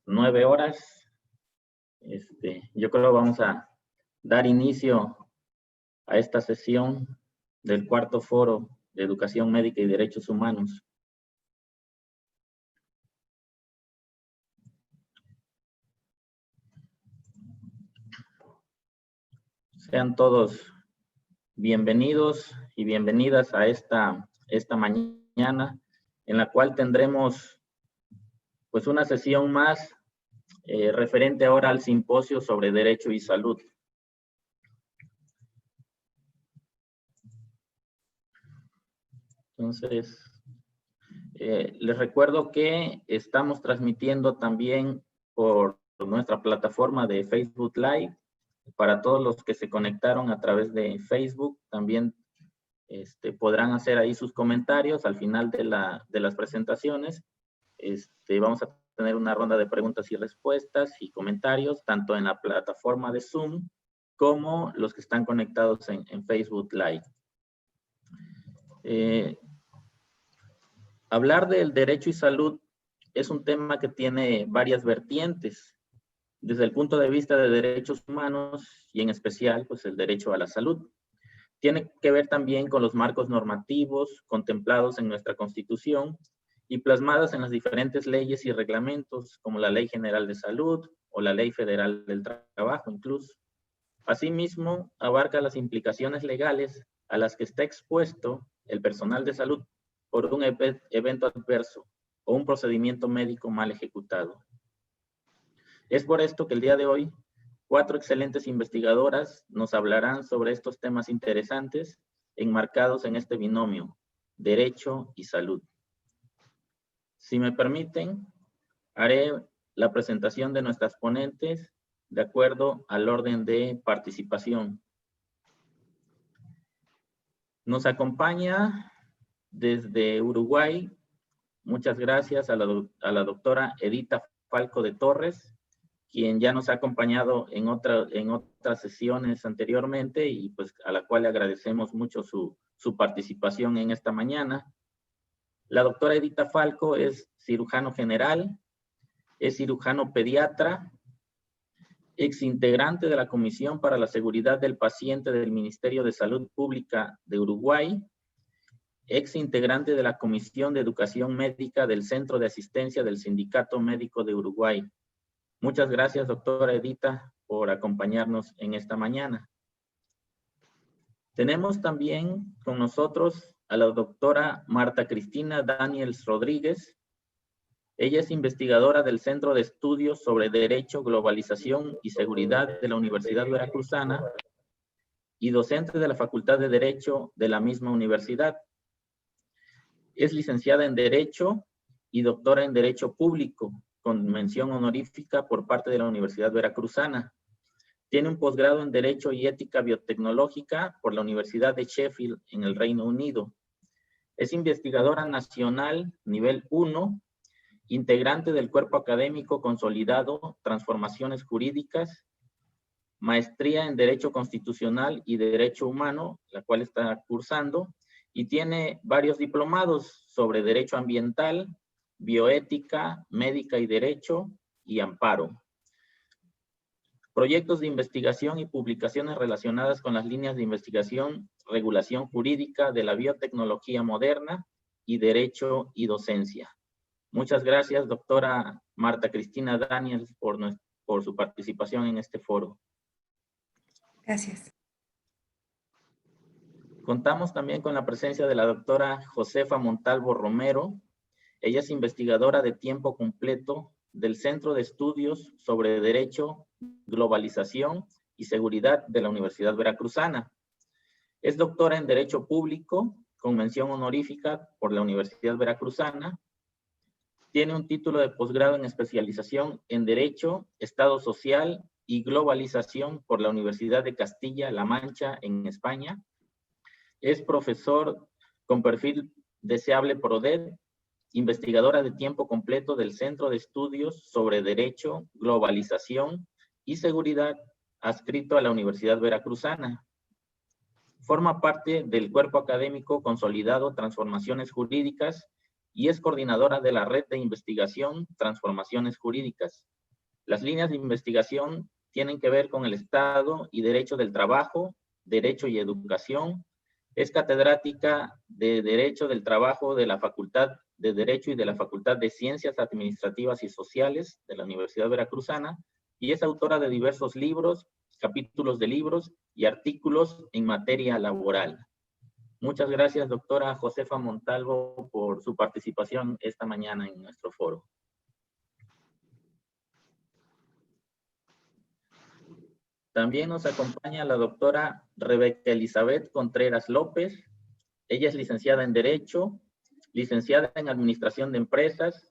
9 horas. Yo creo que vamos a dar inicio a esta sesión del cuarto foro de Educación Médica y Derechos Humanos. Sean todos bienvenidos y bienvenidas a esta mañana, en la cual tendremos pues una sesión más referente ahora al simposio sobre derecho y salud. Entonces, les recuerdo que estamos transmitiendo también por nuestra plataforma de Facebook Live. Para todos los que se conectaron a través de Facebook, también podrán hacer ahí sus comentarios al final de las presentaciones. Vamos a tener una ronda de preguntas y respuestas y comentarios, tanto en la plataforma de Zoom como los que están conectados en Facebook Live. Hablar del derecho y salud es un tema que tiene varias vertientes, desde el punto de vista de derechos humanos y en especial pues el derecho a la salud. Tiene que ver también con los marcos normativos contemplados en nuestra Constitución y plasmadas en las diferentes leyes y reglamentos, como la Ley General de Salud o la Ley Federal del Trabajo incluso. Asimismo, abarca las implicaciones legales a las que está expuesto el personal de salud por un evento adverso o un procedimiento médico mal ejecutado. Es por esto que el día de hoy, 4 excelentes investigadoras nos hablarán sobre estos temas interesantes enmarcados en este binomio, derecho y salud. Si me permiten, haré la presentación de nuestras ponentes de acuerdo al orden de participación. Nos acompaña desde Uruguay, muchas gracias a la doctora Edita Falco de Torres, quien ya nos ha acompañado en otras sesiones anteriormente y pues a la cual le agradecemos mucho su participación en esta mañana. La doctora Edita Falco es cirujano general, es cirujano pediatra, exintegrante de la Comisión para la Seguridad del Paciente del Ministerio de Salud Pública de Uruguay, exintegrante de la Comisión de Educación Médica del Centro de Asistencia del Sindicato Médico de Uruguay. Muchas gracias, doctora Edita, por acompañarnos en esta mañana. Tenemos también con nosotros a la doctora Marta Cristina Daniels Rodríguez. Ella es investigadora del Centro de Estudios sobre Derecho, Globalización y Seguridad de la Universidad Veracruzana y docente de la Facultad de Derecho de la misma universidad. Es licenciada en Derecho y doctora en Derecho Público, con mención honorífica por parte de la Universidad Veracruzana. Tiene un posgrado en Derecho y Ética Biotecnológica por la Universidad de Sheffield en el Reino Unido. Es investigadora nacional nivel 1, integrante del Cuerpo Académico Consolidado Transformaciones Jurídicas, maestría en Derecho Constitucional y Derecho Humano, la cual está cursando, y tiene varios diplomados sobre Derecho Ambiental, Bioética, Médica y Derecho y Amparo. Proyectos de investigación y publicaciones relacionadas con las líneas de investigación, regulación jurídica de la biotecnología moderna y derecho y docencia. Muchas gracias, doctora Marta Cristina Daniels, por su participación en este foro. Gracias. Contamos también con la presencia de la doctora Josefa Montalvo Romero. Ella es investigadora de tiempo completo del Centro de Estudios sobre Derecho, Globalización y Seguridad de la Universidad Veracruzana. Es doctora en Derecho Público, con mención honorífica por la Universidad Veracruzana. Tiene un título de posgrado en especialización en Derecho, Estado Social y Globalización por la Universidad de Castilla-La Mancha en España. Es profesor con perfil deseable PRODED, investigadora de tiempo completo del Centro de Estudios sobre Derecho, Globalización y Seguridad, adscrito a la Universidad Veracruzana. Forma parte del Cuerpo Académico Consolidado Transformaciones Jurídicas y es coordinadora de la Red de Investigación Transformaciones Jurídicas. Las líneas de investigación tienen que ver con el Estado y Derecho del Trabajo, Derecho y Educación. Es catedrática de Derecho del Trabajo de la Facultad de Derecho y de la Facultad de Ciencias Administrativas y Sociales de la Universidad Veracruzana y es autora de diversos libros, capítulos de libros y artículos en materia laboral. Muchas gracias, doctora Josefa Montalvo, por su participación esta mañana en nuestro foro. También nos acompaña la doctora Rebeca Elizabeth Contreras López. Ella es licenciada en Derecho, licenciada en Administración de Empresas,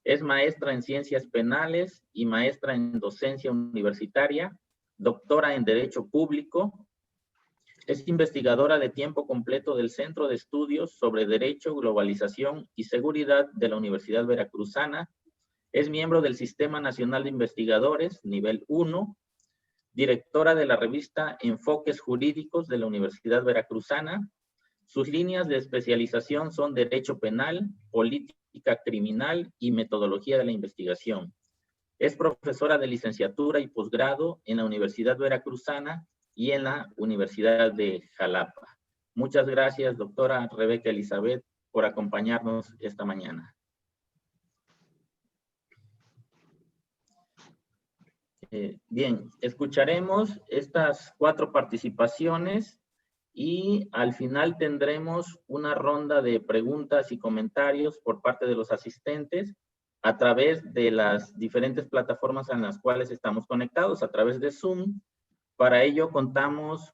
es maestra en Ciencias Penales y maestra en Docencia Universitaria, doctora en Derecho Público. Es investigadora de tiempo completo del Centro de Estudios sobre Derecho, Globalización y Seguridad de la Universidad Veracruzana. Es miembro del Sistema Nacional de Investigadores, nivel 1, directora de la revista Enfoques Jurídicos de la Universidad Veracruzana. Sus líneas de especialización son Derecho Penal, Política Criminal y Metodología de la Investigación. Es profesora de licenciatura y posgrado en la Universidad Veracruzana y en la Universidad de Jalapa. Muchas gracias, doctora Rebeca Elizabeth, por acompañarnos esta mañana. Bien, escucharemos estas 4 participaciones y al final tendremos una ronda de preguntas y comentarios por parte de los asistentes a través de las diferentes plataformas en las cuales estamos conectados, a través de Zoom. Para ello contamos,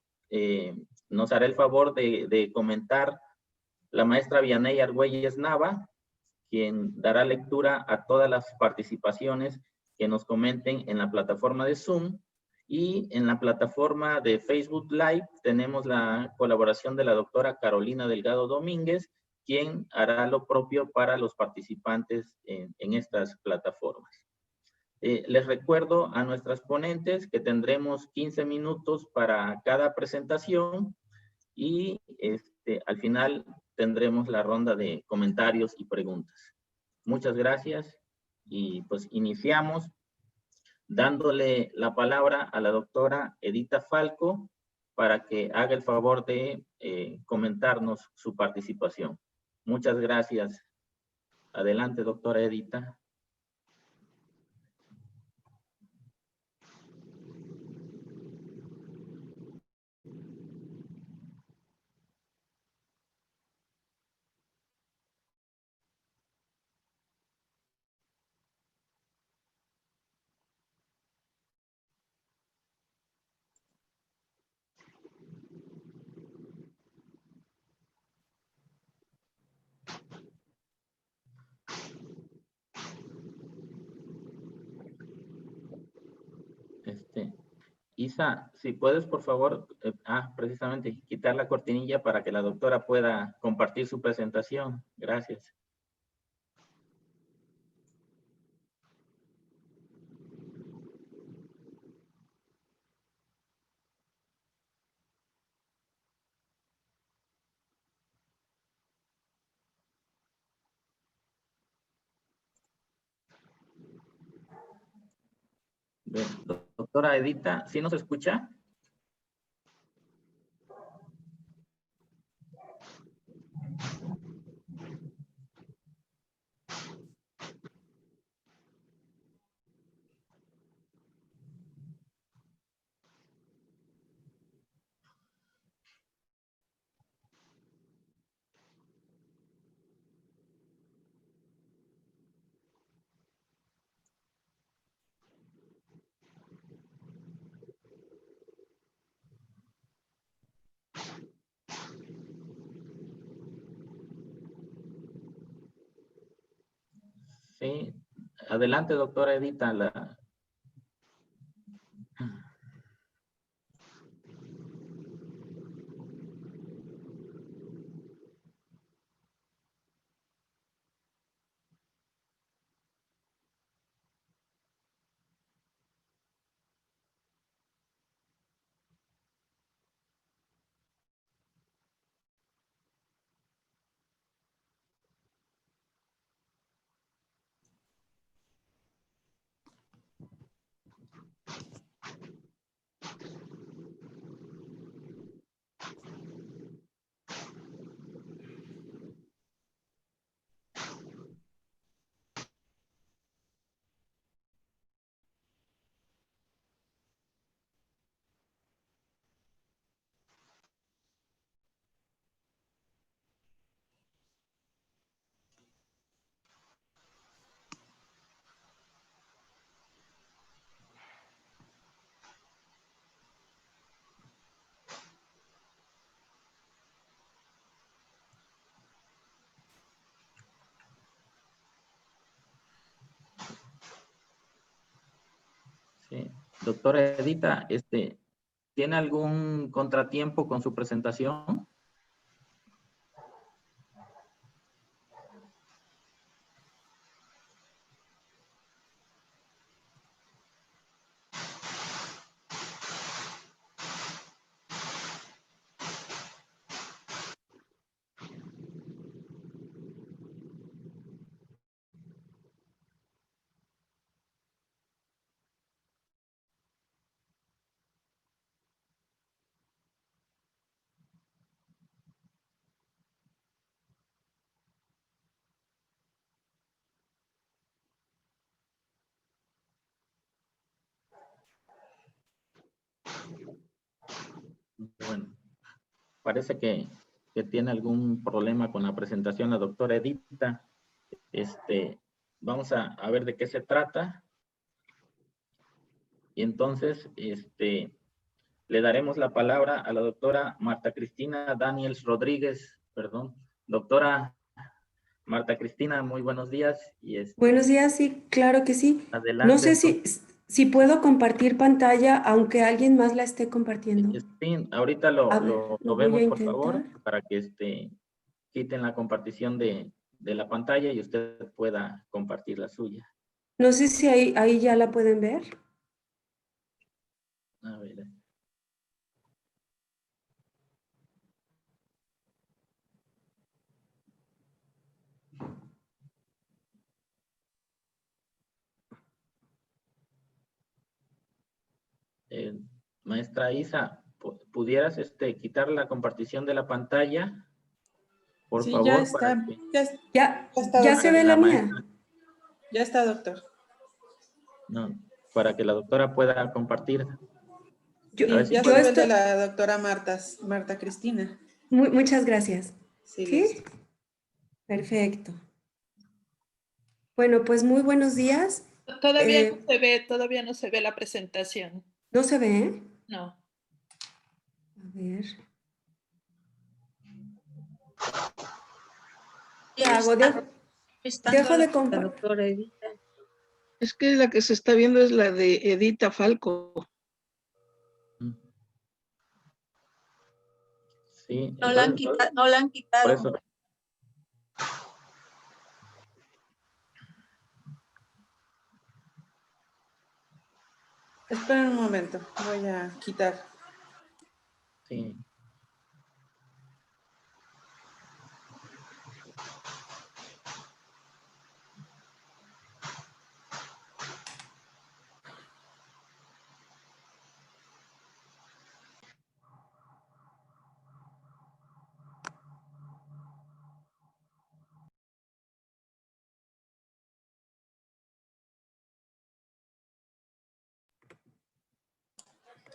nos hará el favor de comentar la maestra Vianey Argüelles Nava, quien dará lectura a todas las participaciones que nos comenten en la plataforma de Zoom. Y en la plataforma de Facebook Live tenemos la colaboración de la doctora Carolina Delgado Domínguez, quien hará lo propio para los participantes en estas plataformas. Les recuerdo a nuestras ponentes que tendremos 15 minutos para cada presentación y al final tendremos la ronda de comentarios y preguntas. Muchas gracias y pues iniciamos dándole la palabra a la doctora Edita Falco para que haga el favor de comentarnos su participación. Muchas gracias. Adelante, doctora Edita. Isa, si puedes, por favor, precisamente quitar la cortinilla para que la doctora pueda compartir su presentación. Gracias. Bien, doctora Edita, ¿sí nos escucha? Sí. Adelante, doctora Edita. Sí. Doctora Edita, ¿tiene algún contratiempo con su presentación? Bueno, parece que tiene algún problema con la presentación la doctora Edita. Vamos a ver de qué se trata. Y entonces, le daremos la palabra a la doctora Marta Cristina Daniels Rodríguez, perdón. Doctora Marta Cristina, muy buenos días. Y Buenos días, sí, claro que sí. No adelante, sé entonces. si puedo compartir pantalla, aunque alguien más la esté compartiendo. Sí, ahorita A ver, lo lo voy a vemos, por intentar. favor, para que quiten la compartición de la pantalla y usted pueda compartir la suya. No sé si ahí ya la pueden ver. A ver. Maestra Isa, ¿pudieras quitar la compartición de la pantalla? Por Sí, ya favor, para está. que, Ya, está, ya doctor. se ve la la mía. maestra, Ya está, doctor. no, para que la doctora pueda compartir. Yo, A ver Sí, si ya se yo puede. ve el de estoy, la doctora Marta Cristina. muchas gracias. Sí, ¿Sí? listo. Perfecto. Bueno, pues muy buenos días. Todavía no se ve la presentación. ¿No se ve? No. A ver. ¿Qué hago? Dejo de compartir. Es que la que se está viendo es la de Edita Falco. Sí, No la han entonces, quitado. por eso. Esperen un momento. Voy a quitar. Sí.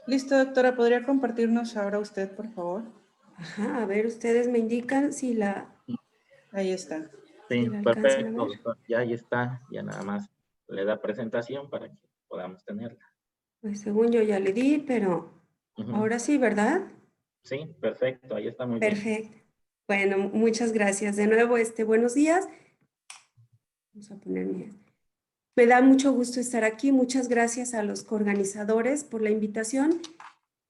Listo, doctora. ¿Podría compartirnos ahora usted, por favor? Ajá, a ver, ustedes me indican si la Ahí está. Sí, alcanzan a perfecto, ver. doctor. Ya ahí está, ya nada más le da presentación para que podamos tenerla. Pues según yo ya le di, pero Ujú. ahora sí, ¿verdad? Sí, perfecto, ahí está muy bien. Perfecto. Bueno, muchas gracias. De nuevo, buenos días. Vamos a ponerme. Me da mucho gusto estar aquí. Muchas gracias a los coorganizadores por la invitación.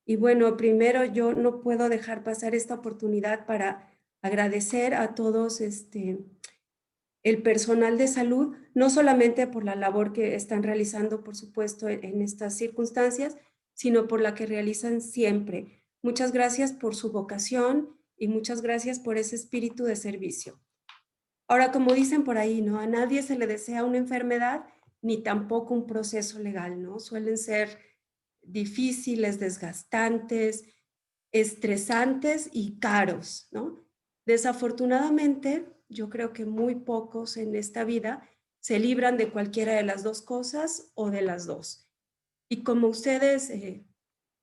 Y bueno, primero yo no puedo dejar pasar esta oportunidad para agradecer a todos el personal de salud, no solamente por la labor que están realizando, por supuesto, en estas circunstancias, sino por la que realizan siempre. Muchas gracias por su vocación y muchas gracias por ese espíritu de servicio. Ahora, como dicen por ahí, ¿no? A nadie se le desea una enfermedad ni tampoco un proceso legal, ¿no? Suelen ser difíciles, desgastantes, estresantes y caros, ¿no? Desafortunadamente, yo creo que muy pocos en esta vida se libran de cualquiera de las dos cosas o de las dos. Y como ustedes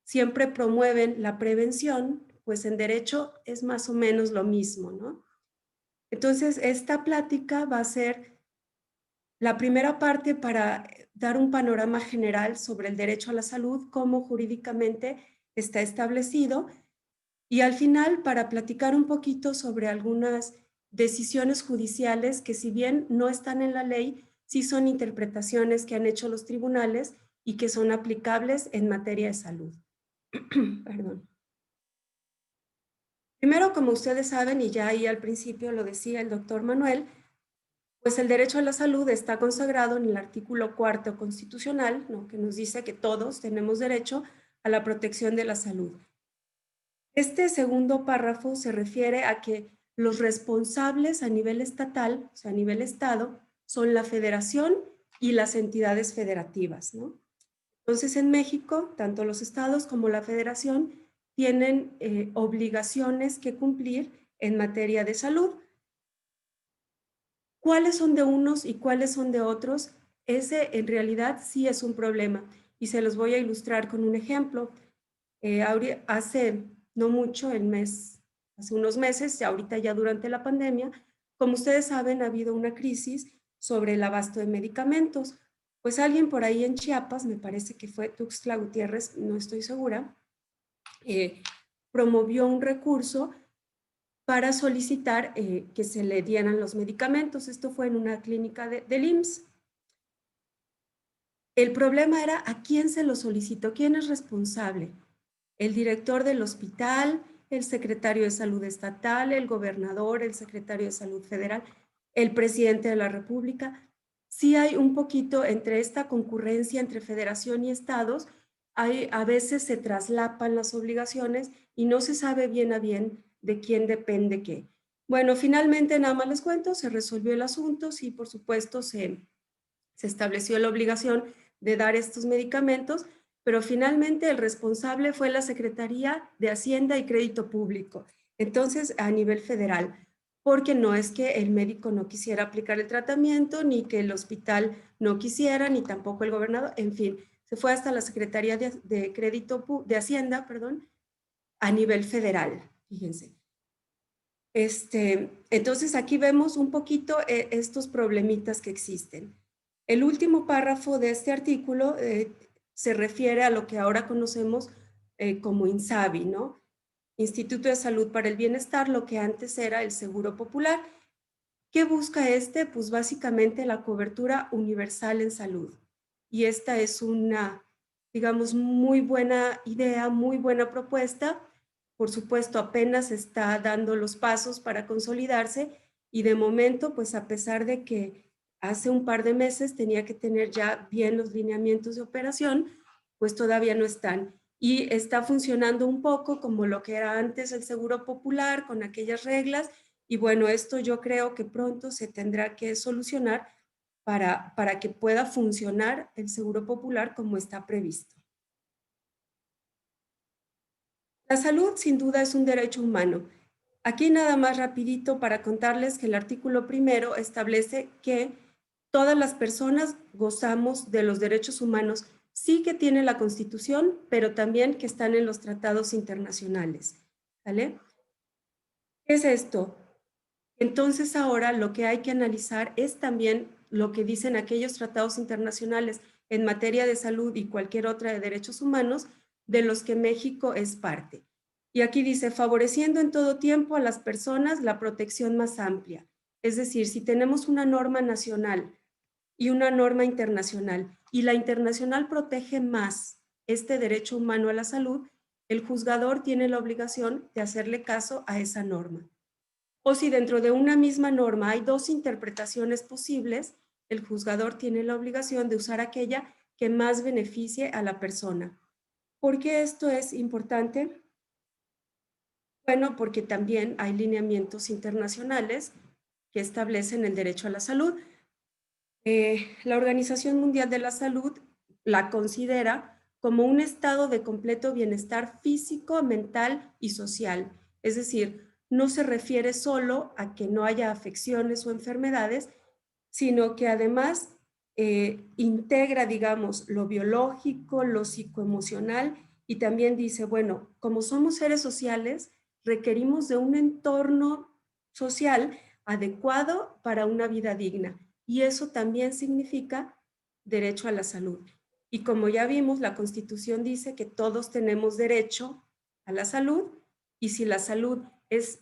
siempre promueven la prevención, pues en derecho es más o menos lo mismo, ¿no? Entonces, esta plática va a ser la primera parte para dar un panorama general sobre el derecho a la salud, cómo jurídicamente está establecido, y al final para platicar un poquito sobre algunas decisiones judiciales que si bien no están en la ley, sí son interpretaciones que han hecho los tribunales y que son aplicables en materia de salud. Perdón. Primero, como ustedes saben, y ya ahí al principio lo decía el doctor Manuel, pues el derecho a la salud está consagrado en el artículo 4 constitucional, ¿no?, que nos dice que todos tenemos derecho a la protección de la salud. Este segundo párrafo se refiere a que los responsables a nivel estatal, o sea, a nivel estado, son la federación y las entidades federativas, ¿no? Entonces, en México, tanto los estados como la federación tienen obligaciones que cumplir en materia de salud. ¿Cuáles son de unos y cuáles son de otros? Ese en realidad sí es un problema y se los voy a ilustrar con un ejemplo. Hace no mucho, hace unos meses, ahorita ya durante la pandemia, como ustedes saben, ha habido una crisis sobre el abasto de medicamentos. Pues alguien por ahí en Chiapas, me parece que fue Tuxtla Gutiérrez, no estoy segura, promovió un recurso para solicitar que se le dieran los medicamentos. Esto fue en una clínica del IMSS. El problema era a quién se lo solicitó, quién es responsable. El director del hospital, el secretario de salud estatal, el gobernador, el secretario de salud federal, el presidente de la República. Sí hay un poquito entre esta concurrencia entre federación y estados, a veces se traslapan las obligaciones y no se sabe bien a bien de quién depende qué. Bueno, finalmente nada más les cuento, se resolvió el asunto, sí, por supuesto se estableció la obligación de dar estos medicamentos, pero finalmente el responsable fue la Secretaría de Hacienda y Crédito Público, entonces a nivel federal, porque no es que el médico no quisiera aplicar el tratamiento, ni que el hospital no quisiera, ni tampoco el gobernador, en fin, se fue hasta la Secretaría de Hacienda, perdón, a nivel federal, fíjense. Entonces aquí vemos un poquito estos problemitas que existen. El último párrafo de este artículo se refiere a lo que ahora conocemos como INSABI, ¿no? Instituto de Salud para el Bienestar, lo que antes era el Seguro Popular. ¿Qué busca este? Pues básicamente la cobertura universal en salud. Y esta es una, digamos, muy buena idea, muy buena propuesta. Por supuesto, apenas está dando los pasos para consolidarse y de momento, pues a pesar de que hace un par de meses tenía que tener ya bien los lineamientos de operación, pues todavía no están. Y está funcionando un poco como lo que era antes el Seguro Popular, con aquellas reglas. Y bueno, esto yo creo que pronto se tendrá que solucionar para que pueda funcionar el Seguro Popular como está previsto. La salud sin duda es un derecho humano. Aquí nada más rapidito para contarles que el artículo primero establece que todas las personas gozamos de los derechos humanos, sí que tiene la Constitución, pero también que están en los tratados internacionales. ¿Vale? ¿Qué es esto? Entonces ahora lo que hay que analizar es también lo que dicen aquellos tratados internacionales en materia de salud y cualquier otra de derechos humanos de los que México es parte. Y aquí dice, favoreciendo en todo tiempo a las personas la protección más amplia. Es decir, si tenemos una norma nacional y una norma internacional, y la internacional protege más este derecho humano a la salud, el juzgador tiene la obligación de hacerle caso a esa norma. O si dentro de una misma norma hay dos interpretaciones posibles, el juzgador tiene la obligación de usar aquella que más beneficie a la persona. ¿Por qué esto es importante? Bueno, porque también hay lineamientos internacionales que establecen el derecho a la salud. La Organización Mundial de la Salud la considera como un estado de completo bienestar físico, mental y social. Es decir, no se refiere solo a que no haya afecciones o enfermedades, sino que además integra, digamos, lo biológico, lo psicoemocional y también dice, bueno, como somos seres sociales, requerimos de un entorno social adecuado para una vida digna. Y eso también significa derecho a la salud. Y como ya vimos, la Constitución dice que todos tenemos derecho a la salud y si la salud es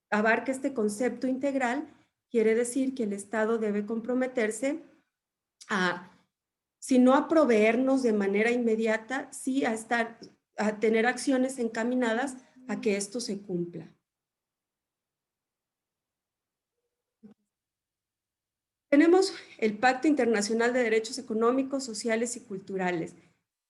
abarca este concepto integral, quiere decir que el Estado debe comprometerse a sino a proveernos de manera inmediata, sí a tener acciones encaminadas a que esto se cumpla. Tenemos el Pacto Internacional de Derechos Económicos, Sociales y Culturales.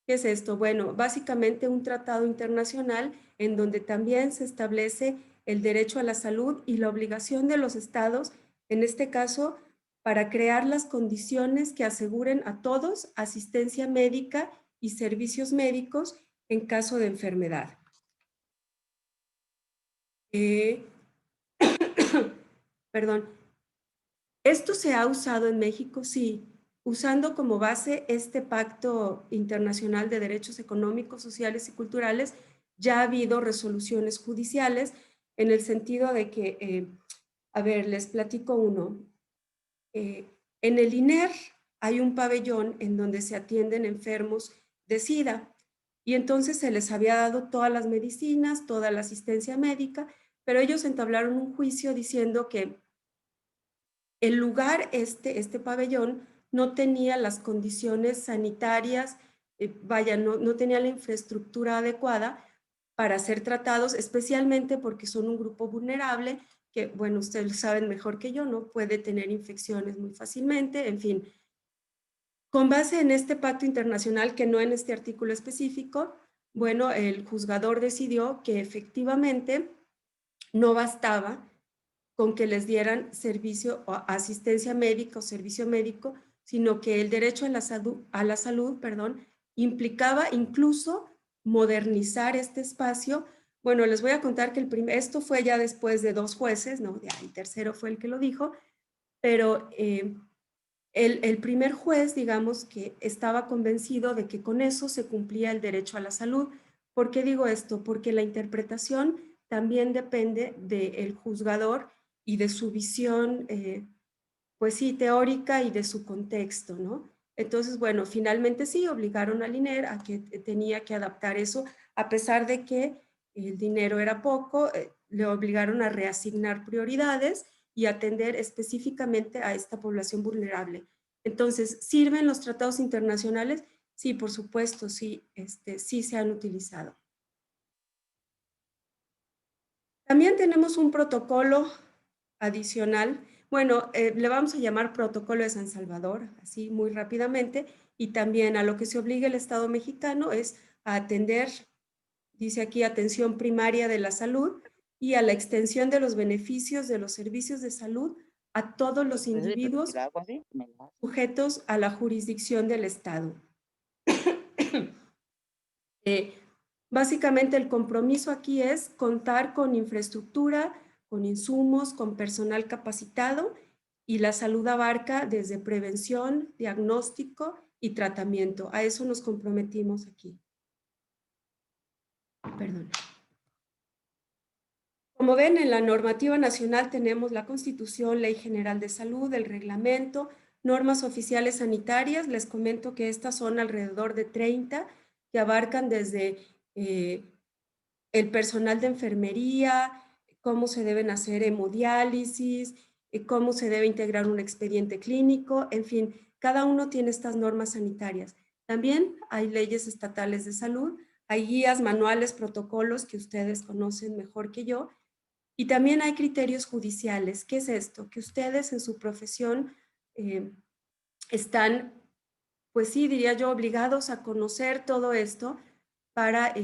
¿Qué es esto? Bueno, básicamente un tratado internacional en donde también se establece el derecho a la salud y la obligación de los estados, en este caso, para crear las condiciones que aseguren a todos asistencia médica y servicios médicos en caso de enfermedad. Perdón. ¿Esto se ha usado en México? Sí, usando como base este Pacto Internacional de Derechos Económicos, Sociales y Culturales. Ya ha habido resoluciones judiciales en el sentido de que, a ver, les platico uno. En el INER hay un pabellón en donde se atienden enfermos de SIDA y entonces se les había dado todas las medicinas, toda la asistencia médica, pero ellos entablaron un juicio diciendo que el lugar, este pabellón, no tenía las condiciones sanitarias, no tenía la infraestructura adecuada para ser tratados, especialmente porque son un grupo vulnerable que, bueno, ustedes lo saben mejor que yo, ¿no? Puede tener infecciones muy fácilmente, en fin. Con base en este pacto internacional, que no en este artículo específico, bueno, el juzgador decidió que efectivamente no bastaba con que les dieran servicio o asistencia médica o servicio médico, sino que el derecho a la salud, implicaba incluso modernizar este espacio. Bueno, les voy a contar que esto fue ya después de 2 jueces, ¿no? El tercero fue el que lo dijo, pero el primer juez, digamos, que estaba convencido de que con eso se cumplía el derecho a la salud. ¿Por qué digo esto? Porque la interpretación también depende del juzgador y de su visión, pues sí, teórica y de su contexto, ¿no? Entonces, bueno, finalmente sí, obligaron al INER a que tenía que adaptar eso, a pesar de que el dinero era poco, le obligaron a reasignar prioridades y atender específicamente a esta población vulnerable. Entonces, ¿sirven los tratados internacionales? Sí, por supuesto, sí, sí se han utilizado. También tenemos un protocolo adicional, bueno, le vamos a llamar Protocolo de San Salvador, así muy rápidamente, y también a lo que se obliga el Estado mexicano es a atender, dice aquí, atención primaria de la salud y a la extensión de los beneficios de los servicios de salud a todos los individuos sujetos a la jurisdicción del Estado. Básicamente el compromiso aquí es contar con infraestructura, con insumos, con personal capacitado, y la salud abarca desde prevención, diagnóstico y tratamiento. A eso nos comprometimos aquí. Perdón. Como ven, en la normativa nacional tenemos la Constitución, Ley General de Salud, el reglamento, normas oficiales sanitarias. Les comento que estas son alrededor de 30 que abarcan desde el personal de enfermería, cómo se deben hacer hemodiálisis, cómo se debe integrar un expediente clínico, en fin, cada uno tiene estas normas sanitarias. También hay leyes estatales de salud, hay guías, manuales, protocolos que ustedes conocen mejor que yo, y también hay criterios judiciales. ¿Qué es esto? Que ustedes en su profesión están, pues sí, diría yo, obligados a conocer todo esto para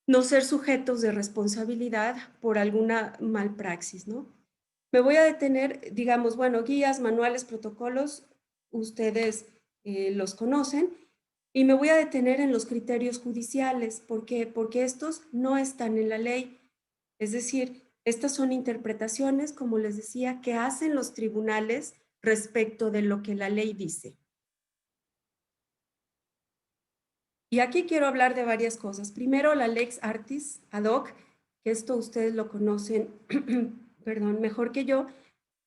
no ser sujetos de responsabilidad por alguna malpraxis, ¿no? Me voy a detener, digamos, bueno, guías, manuales, protocolos, ustedes los conocen, y me voy a detener en los criterios judiciales. ¿Por qué? Porque estos no están en la ley. Es decir, estas son interpretaciones, como les decía, que hacen los tribunales respecto de lo que la ley dice. Y aquí quiero hablar de varias cosas. Primero, la Lex Artis ad hoc, que esto ustedes lo conocen, perdón, mejor que yo.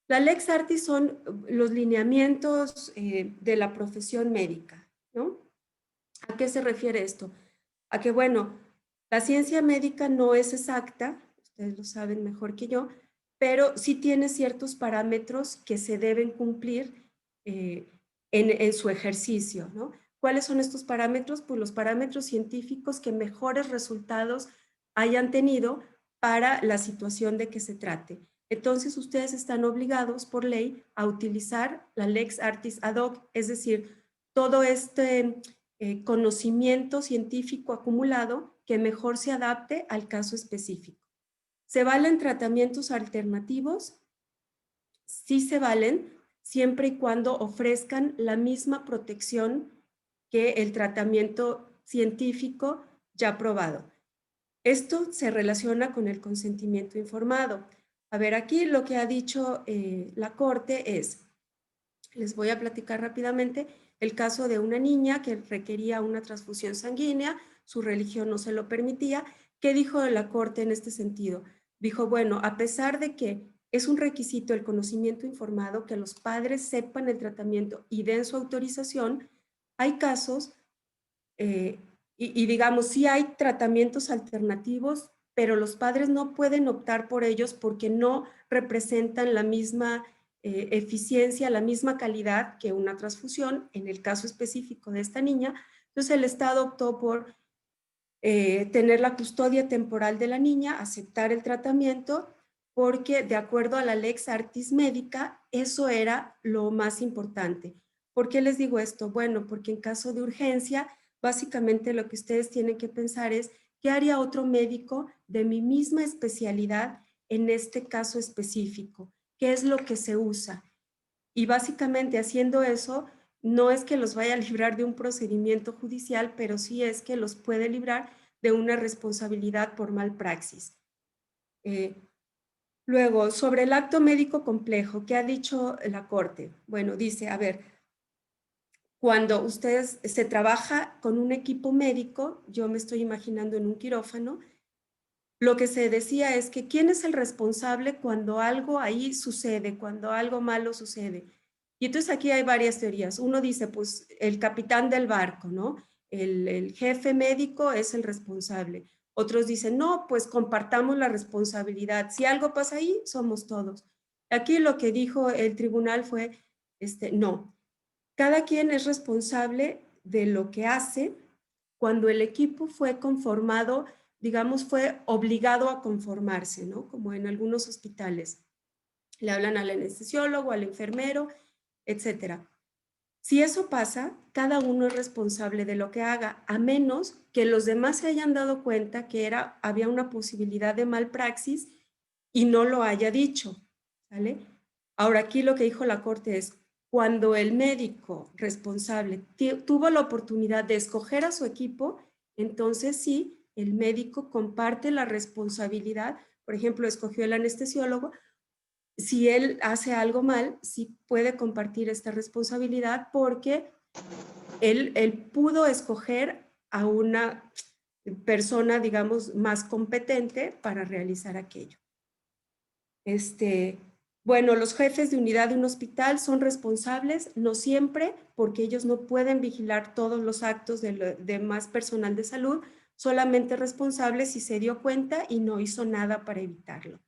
La Lex Artis son los lineamientos de la profesión médica, ¿no? ¿A qué se refiere esto? A que, bueno, la ciencia médica no es exacta, ustedes lo saben mejor que yo, pero sí tiene ciertos parámetros que se deben cumplir en su ejercicio, ¿no? ¿Cuáles son estos parámetros? Pues los parámetros científicos que mejores resultados hayan tenido para la situación de que se trate. Entonces, ustedes están obligados por ley a utilizar la lex artis ad hoc, es decir, todo este conocimiento científico acumulado que mejor se adapte al caso específico. ¿Se valen tratamientos alternativos? Sí se valen, siempre y cuando ofrezcan la misma protección que el tratamiento científico ya probado. Esto se relaciona con el consentimiento informado. A ver, aquí lo que ha dicho la Corte es, les voy a platicar rápidamente, el caso de una niña que requería una transfusión sanguínea, su religión no se lo permitía. ¿Qué dijo la Corte en este sentido? Dijo, bueno, a pesar de que es un requisito el conocimiento informado, que los padres sepan el tratamiento y den su autorización, hay casos, y digamos, sí hay tratamientos alternativos, pero los padres no pueden optar por ellos porque no representan la misma eficiencia, la misma calidad que una transfusión, en el caso específico de esta niña. Entonces el Estado optó por tener la custodia temporal de la niña, aceptar el tratamiento, porque de acuerdo a la lex artis médica, eso era lo más importante. ¿Por qué les digo esto? Bueno, porque en caso de urgencia, básicamente lo que ustedes tienen que pensar es, ¿qué haría otro médico de mi misma especialidad en este caso específico? ¿Qué es lo que se usa? Y básicamente haciendo eso, no es que los vaya a librar de un procedimiento judicial, pero sí es que los puede librar de una responsabilidad por malpraxis. Luego, sobre el acto médico complejo, ¿qué ha dicho la Corte? Bueno, dice, a ver, cuando ustedes se trabaja con un equipo médico, yo me estoy imaginando en un quirófano, lo que se decía es que ¿quién es el responsable cuando algo ahí sucede, cuando algo malo sucede? Y entonces aquí hay varias teorías. Uno dice, pues el capitán del barco, ¿no? El jefe médico es el responsable. Otros dicen, no, pues compartamos la responsabilidad. Si algo pasa ahí, somos todos. Aquí lo que dijo el tribunal fue, no, cada quien es responsable de lo que hace cuando el equipo fue conformado, digamos, fue obligado a conformarse, ¿no? Como en algunos hospitales. Le hablan al anestesiólogo, al enfermero, etcétera. Si eso pasa, cada uno es responsable de lo que haga, a menos que los demás se hayan dado cuenta que había una posibilidad de malpraxis y no lo haya dicho, ¿sale? Ahora aquí lo que dijo la Corte es, cuando el médico responsable tuvo la oportunidad de escoger a su equipo, entonces sí, el médico comparte la responsabilidad. Por ejemplo, escogió el anestesiólogo. Si él hace algo mal, sí puede compartir esta responsabilidad porque él pudo escoger a una persona, digamos, más competente para realizar aquello. Bueno, los jefes de unidad de un hospital son responsables, no siempre, porque ellos no pueden vigilar todos los actos de más personal de salud, solamente responsables si se dio cuenta y no hizo nada para evitarlo.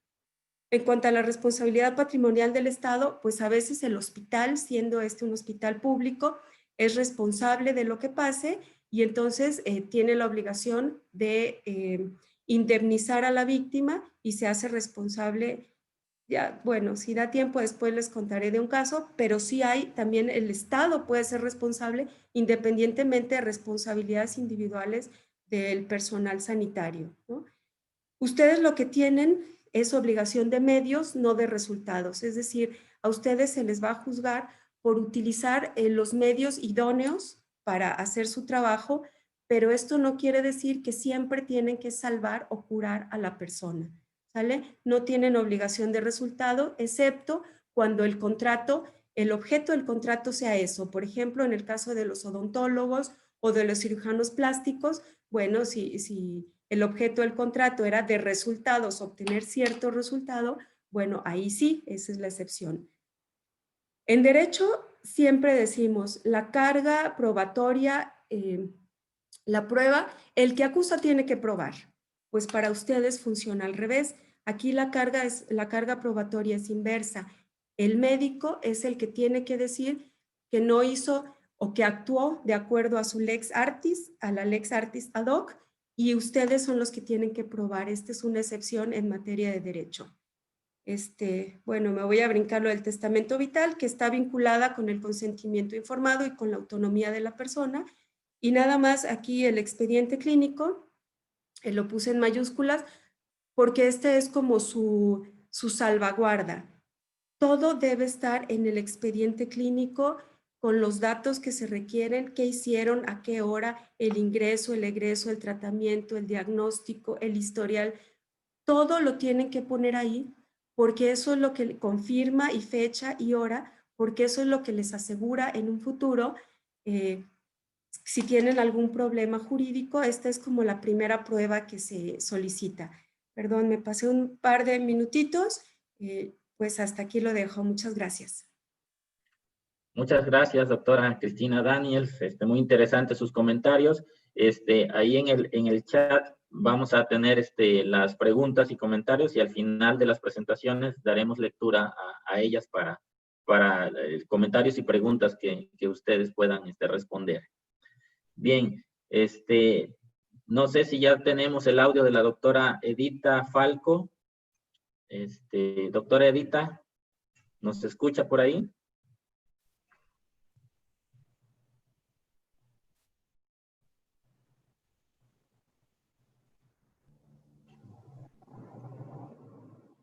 En cuanto a la responsabilidad patrimonial del Estado, pues a veces el hospital, siendo un hospital público, es responsable de lo que pase y entonces tiene la obligación de indemnizar a la víctima y se hace responsable. Ya, bueno, si da tiempo después les contaré de un caso, pero sí hay, también el Estado puede ser responsable independientemente de responsabilidades individuales del personal sanitario, ¿no? Ustedes lo que tienen es obligación de medios, no de resultados. Es decir, a ustedes se les va a juzgar por utilizar los medios idóneos para hacer su trabajo, pero esto no quiere decir que siempre tienen que salvar o curar a la persona, ¿sale? No tienen obligación de resultado, excepto cuando el contrato, el objeto del contrato sea eso. Por ejemplo, en el caso de los odontólogos o de los cirujanos plásticos, bueno, si el objeto del contrato era de resultados, obtener cierto resultado, bueno, ahí sí, esa es la excepción. En derecho siempre decimos la carga probatoria, la prueba, el que acusa tiene que probar. Pues para ustedes funciona al revés. Aquí la carga probatoria es inversa. El médico es el que tiene que decir que no hizo o que actuó de acuerdo a su lex artis, a la lex artis ad hoc, y ustedes son los que tienen que probar. Esta es una excepción en materia de derecho. Bueno, me voy a brincar lo del testamento vital, que está vinculada con el consentimiento informado y con la autonomía de la persona. Y nada más aquí el expediente clínico, lo puse en mayúsculas, porque este es como su salvaguarda. Todo debe estar en el expediente clínico con los datos que se requieren, qué hicieron, a qué hora, el ingreso, el egreso, el tratamiento, el diagnóstico, el historial. Todo lo tienen que poner ahí porque eso es lo que confirma y fecha y hora, porque eso es lo que les asegura en un futuro, si tienen algún problema jurídico. Esta es como la primera prueba que se solicita. Perdón, me pasé un par de minutitos, pues hasta aquí lo dejo. Muchas gracias. Muchas gracias, doctora Cristina Daniels. Muy interesantes sus comentarios. Ahí en el chat vamos a tener las preguntas y comentarios, y al final de las presentaciones daremos lectura a ellas para comentarios y preguntas que ustedes puedan responder. Bien, no sé si ya tenemos el audio de la doctora Edita Falco. Doctora Edita, ¿nos escucha por ahí?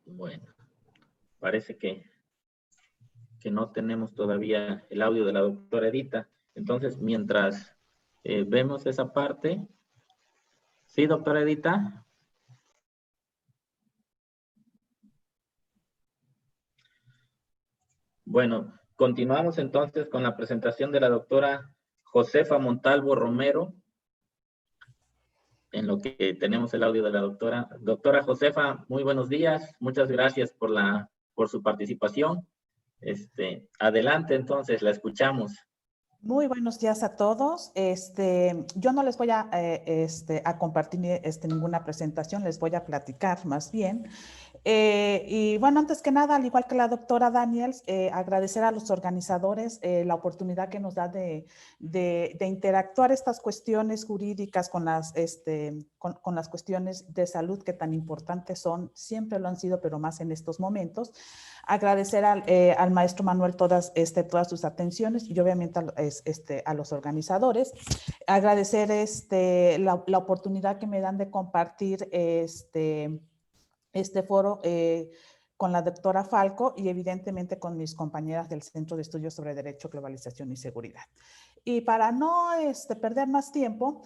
Bueno, parece que no tenemos todavía el audio de la doctora Edita. Entonces, mientras vemos esa parte. ¿Sí, doctora Edita? Bueno, continuamos entonces con la presentación de la doctora Josefa Montalvo Romero, en lo que tenemos el audio de la doctora. Doctora Josefa, muy buenos días. Muchas gracias por su participación. Adelante, entonces, la escuchamos. Muy buenos días a todos. Yo no les voy a compartir ninguna presentación, les voy a platicar más bien. Y bueno, antes que nada, al igual que la doctora Daniels, agradecer a los organizadores la oportunidad que nos da de interactuar estas cuestiones jurídicas con las cuestiones de salud que tan importantes son, siempre lo han sido, pero más en estos momentos. Agradecer al maestro Manuel todas sus atenciones y obviamente a los organizadores. Agradecer la oportunidad que me dan de compartir este foro con la doctora Falco y evidentemente con mis compañeras del Centro de Estudios sobre Derecho, Globalización y Seguridad. Y para no perder más tiempo,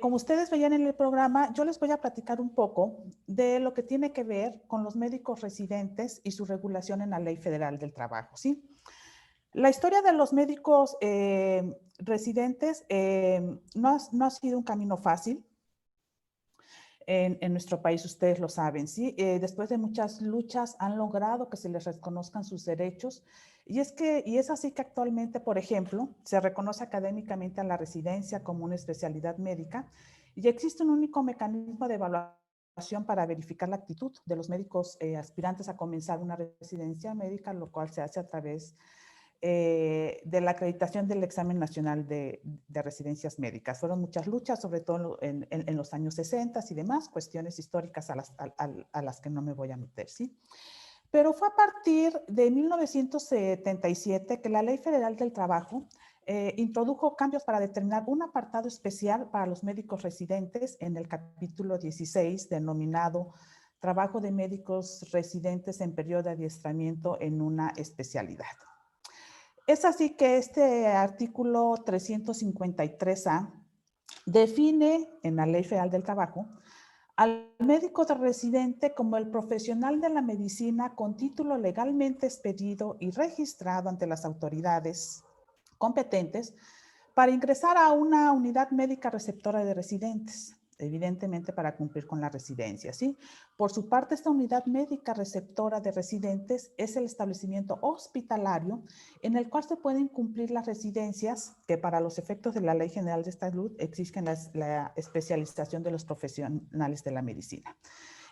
como ustedes veían en el programa, yo les voy a platicar un poco de lo que tiene que ver con los médicos residentes y su regulación en la Ley Federal del Trabajo, ¿sí? La historia de los médicos residentes no ha sido un camino fácil. En nuestro país, ustedes lo saben, ¿sí? Después de muchas luchas han logrado que se les reconozcan sus derechos y es así que actualmente, por ejemplo, se reconoce académicamente a la residencia como una especialidad médica y existe un único mecanismo de evaluación para verificar la actitud de los médicos aspirantes a comenzar una residencia médica, lo cual se hace a través de la acreditación del examen nacional de residencias médicas. Fueron muchas luchas, sobre todo en los años 60 y demás, cuestiones históricas a las que no me voy a meter, ¿sí? Pero fue a partir de 1977 que la Ley Federal del Trabajo introdujo cambios para determinar un apartado especial para los médicos residentes en el capítulo 16, denominado Trabajo de médicos residentes en periodo de adiestramiento en una especialidad. Es así que este artículo 353A define en la Ley Federal del Trabajo al médico residente como el profesional de la medicina con título legalmente expedido y registrado ante las autoridades competentes para ingresar a una unidad médica receptora de residentes, evidentemente para cumplir con la residencia, ¿sí? Por su parte, esta unidad médica receptora de residentes es el establecimiento hospitalario en el cual se pueden cumplir las residencias que para los efectos de la Ley General de Salud exigen la especialización de los profesionales de la medicina.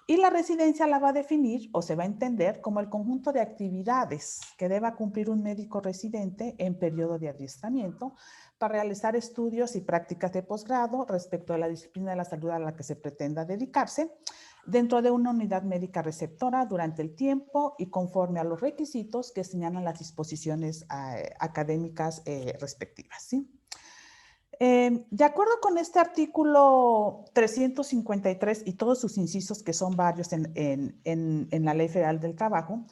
Y la residencia la va a definir o se va a entender como el conjunto de actividades que deba cumplir un médico residente en periodo de adiestramiento para realizar estudios y prácticas de posgrado respecto a la disciplina de la salud a la que se pretenda dedicarse dentro de una unidad médica receptora durante el tiempo y conforme a los requisitos que señalan las disposiciones académicas respectivas, ¿sí? De acuerdo con este artículo 353 y todos sus incisos, que son varios en la Ley Federal del Trabajo,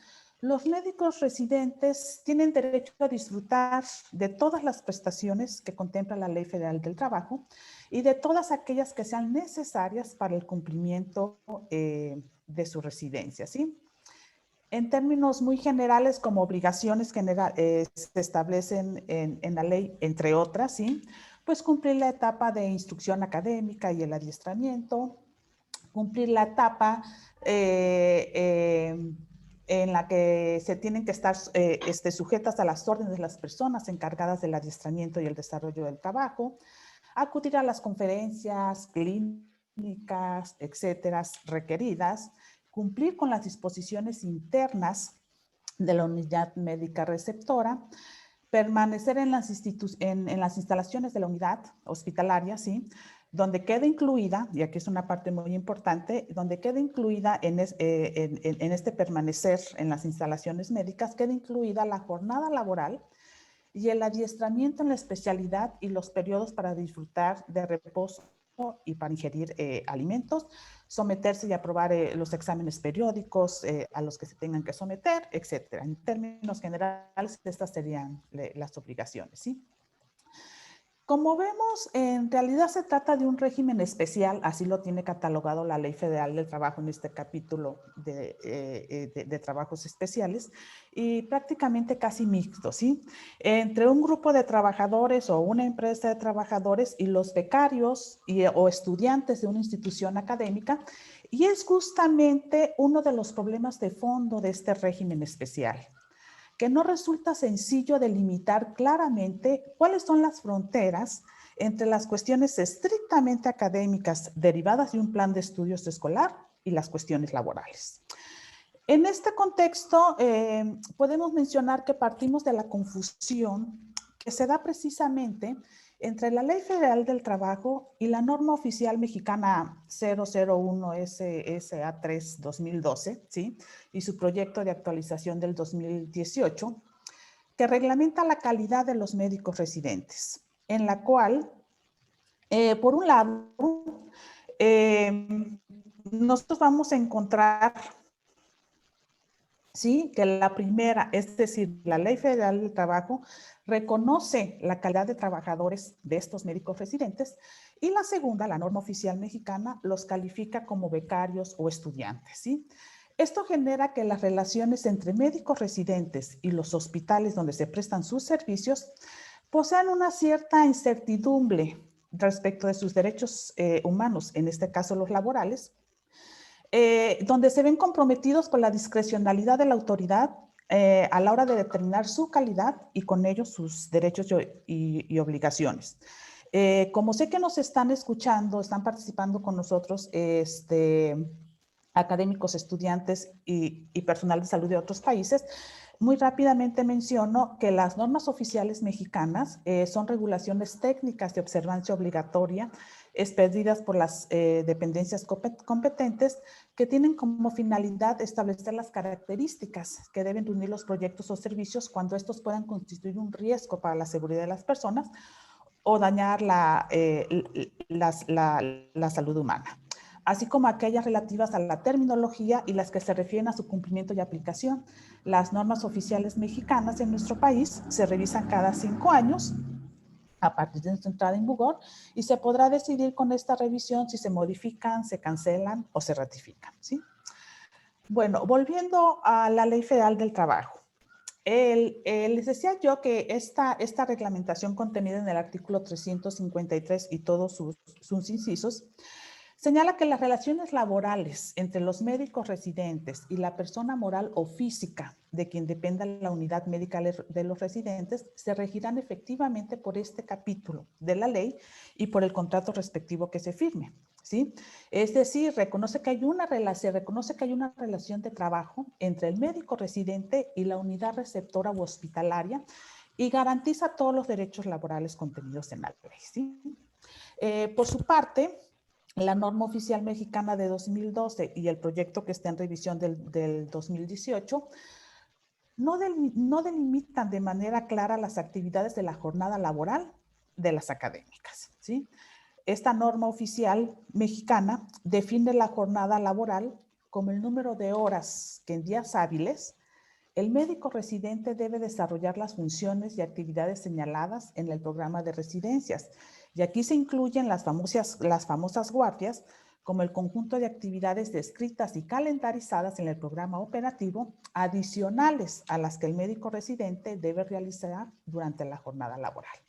los médicos residentes tienen derecho a disfrutar de todas las prestaciones que contempla la Ley Federal del Trabajo y de todas aquellas que sean necesarias para el cumplimiento de su residencia, ¿sí? En términos muy generales, como obligaciones se establecen en la ley, entre otras, ¿sí? Pues cumplir la etapa de instrucción académica y el adiestramiento, cumplir la etapa en la que se tienen que estar sujetas a las órdenes de las personas encargadas del adiestramiento y el desarrollo del trabajo, acudir a las conferencias clínicas, etcétera, requeridas, cumplir con las disposiciones internas de la unidad médica receptora, permanecer en las instalaciones de la unidad hospitalaria, ¿sí? Donde queda incluida, y aquí es una parte muy importante, donde queda incluida en este permanecer en las instalaciones médicas, queda incluida la jornada laboral y el adiestramiento en la especialidad y los periodos para disfrutar de reposo y para ingerir alimentos, someterse y aprobar los exámenes periódicos a los que se tengan que someter, etcétera. En términos generales, estas serían las obligaciones, ¿sí? Como vemos, en realidad se trata de un régimen especial, así lo tiene catalogado la Ley Federal del Trabajo en este capítulo de trabajos especiales, y prácticamente casi mixto, ¿sí? Entre un grupo de trabajadores o una empresa de trabajadores y los becarios o estudiantes de una institución académica, y es justamente uno de los problemas de fondo de este régimen especial, que no resulta sencillo delimitar claramente cuáles son las fronteras entre las cuestiones estrictamente académicas derivadas de un plan de estudios escolar y las cuestiones laborales. En este contexto, podemos mencionar que partimos de la confusión que se da precisamente entre la Ley Federal del Trabajo y la norma oficial mexicana 001 SA3 2012, ¿sí? Y su proyecto de actualización del 2018, que reglamenta la calidad de los médicos residentes, en la cual, por un lado, nosotros vamos a encontrar, ¿sí?, que la primera, es decir, la Ley Federal del Trabajo, reconoce la calidad de trabajadores de estos médicos residentes, y la segunda, la norma oficial mexicana, los califica como becarios o estudiantes, ¿sí? Esto genera que las relaciones entre médicos residentes y los hospitales donde se prestan sus servicios posean una cierta incertidumbre respecto de sus derechos humanos, en este caso los laborales, donde se ven comprometidos por la discrecionalidad de la autoridad a la hora de determinar su calidad y con ello sus derechos y obligaciones. Como sé que nos están escuchando, están participando con nosotros académicos, estudiantes y personal de salud de otros países, muy rápidamente menciono que las normas oficiales mexicanas son regulaciones técnicas de observancia obligatoria expedidas por las dependencias competentes, que tienen como finalidad establecer las características que deben reunir los proyectos o servicios cuando estos puedan constituir un riesgo para la seguridad de las personas o dañar la salud humana, así como aquellas relativas a la terminología y las que se refieren a su cumplimiento y aplicación. Las normas oficiales mexicanas en nuestro país se revisan cada 5 años a partir de su entrada en vigor, y se podrá decidir con esta revisión si se modifican, se cancelan o se ratifican, ¿sí? Bueno, volviendo a la Ley Federal del Trabajo. Les decía yo que esta reglamentación contenida en el artículo 353 y todos sus incisos señala que las relaciones laborales entre los médicos residentes y la persona moral o física de quien dependa la unidad médica de los residentes se regirán efectivamente por este capítulo de la ley y por el contrato respectivo que se firme. ¿sí? Es decir, se reconoce que hay una relación de trabajo entre el médico residente y la unidad receptora u hospitalaria y garantiza todos los derechos laborales contenidos en la ley, ¿sí? Por su parte, la norma oficial mexicana de 2012 y el proyecto que está en revisión del 2018 no delimitan de manera clara las actividades de la jornada laboral de las académicas, ¿sí? Esta norma oficial mexicana define la jornada laboral como el número de horas que en días hábiles el médico residente debe desarrollar las funciones y actividades señaladas en el programa de residencias. Y aquí se incluyen las famosas guardias como el conjunto de actividades descritas y calendarizadas en el programa operativo, adicionales a las que el médico residente debe realizar durante la jornada laboral.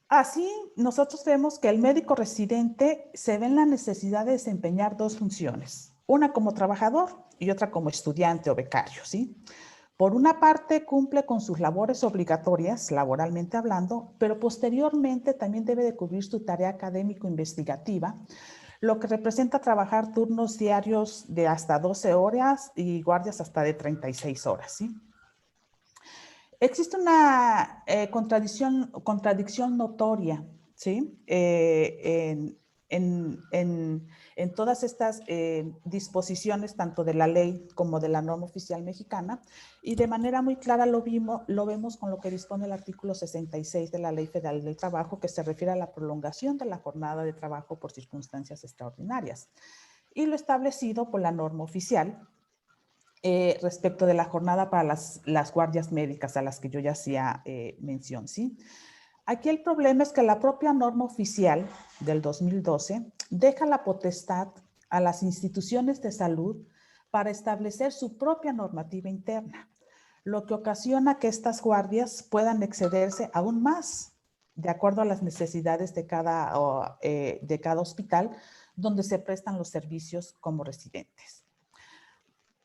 Así, nosotros vemos que el médico residente se ve en la necesidad de desempeñar dos funciones, una como trabajador y otra como estudiante o becario, ¿sí? Por una parte, cumple con sus labores obligatorias, laboralmente hablando, pero posteriormente también debe de cubrir su tarea académico-investigativa, lo que representa trabajar turnos diarios de hasta 12 horas y guardias hasta de 36 horas, ¿sí? Existe una contradicción notoria, ¿sí? En todas estas disposiciones, tanto de la ley como de la norma oficial mexicana, y de manera muy clara lo vemos con lo que dispone el artículo 66 de la Ley Federal del Trabajo, que se refiere a la prolongación de la jornada de trabajo por circunstancias extraordinarias, y lo establecido por la norma oficial, respecto de la jornada para las guardias médicas a las que yo ya hacía mención, ¿sí? Aquí el problema es que la propia norma oficial del 2012 deja la potestad a las instituciones de salud para establecer su propia normativa interna, lo que ocasiona que estas guardias puedan excederse aún más de acuerdo a las necesidades de cada hospital donde se prestan los servicios como residentes.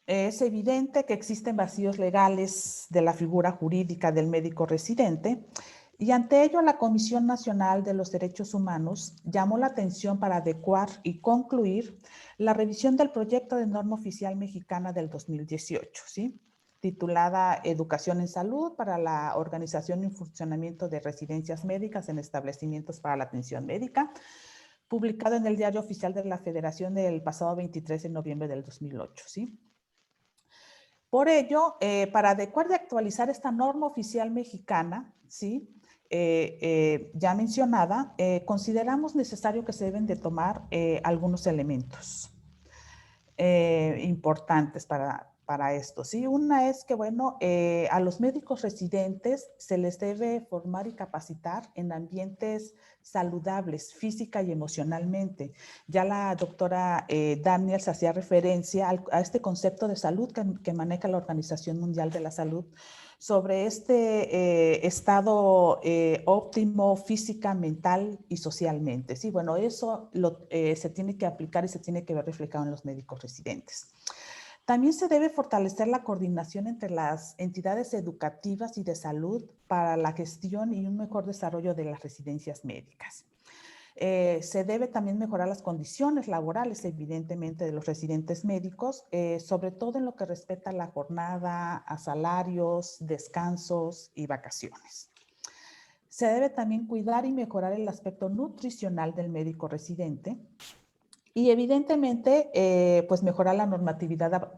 Es evidente que existen vacíos legales de la figura jurídica del médico residente y ante ello la Comisión Nacional de los Derechos Humanos llamó la atención para adecuar y concluir la revisión del proyecto de norma oficial mexicana del 2018, ¿sí? Titulada Educación en Salud para la Organización y Funcionamiento de Residencias Médicas en Establecimientos para la Atención Médica, publicado en el Diario Oficial de la Federación del pasado 23 de noviembre del 2008, ¿sí? Por ello, para adecuar y actualizar esta norma oficial mexicana, ¿sí? Ya mencionada, consideramos necesario que se deben de tomar algunos elementos importantes para esto, ¿sí? Una es que, bueno, a los médicos residentes se les debe formar y capacitar en ambientes saludables, física y emocionalmente. Ya la doctora Daniels hacía referencia a este concepto de salud que maneja la Organización Mundial de la Salud, sobre este estado óptimo física, mental y socialmente. Sí, bueno, eso se tiene que aplicar y se tiene que ver reflejado en los médicos residentes. También se debe fortalecer la coordinación entre las entidades educativas y de salud para la gestión y un mejor desarrollo de las residencias médicas. Se debe también mejorar las condiciones laborales, evidentemente, de los residentes médicos, sobre todo en lo que respecta a la jornada, a salarios, descansos y vacaciones. Se debe también cuidar y mejorar el aspecto nutricional del médico residente y, evidentemente, pues mejorar la normatividad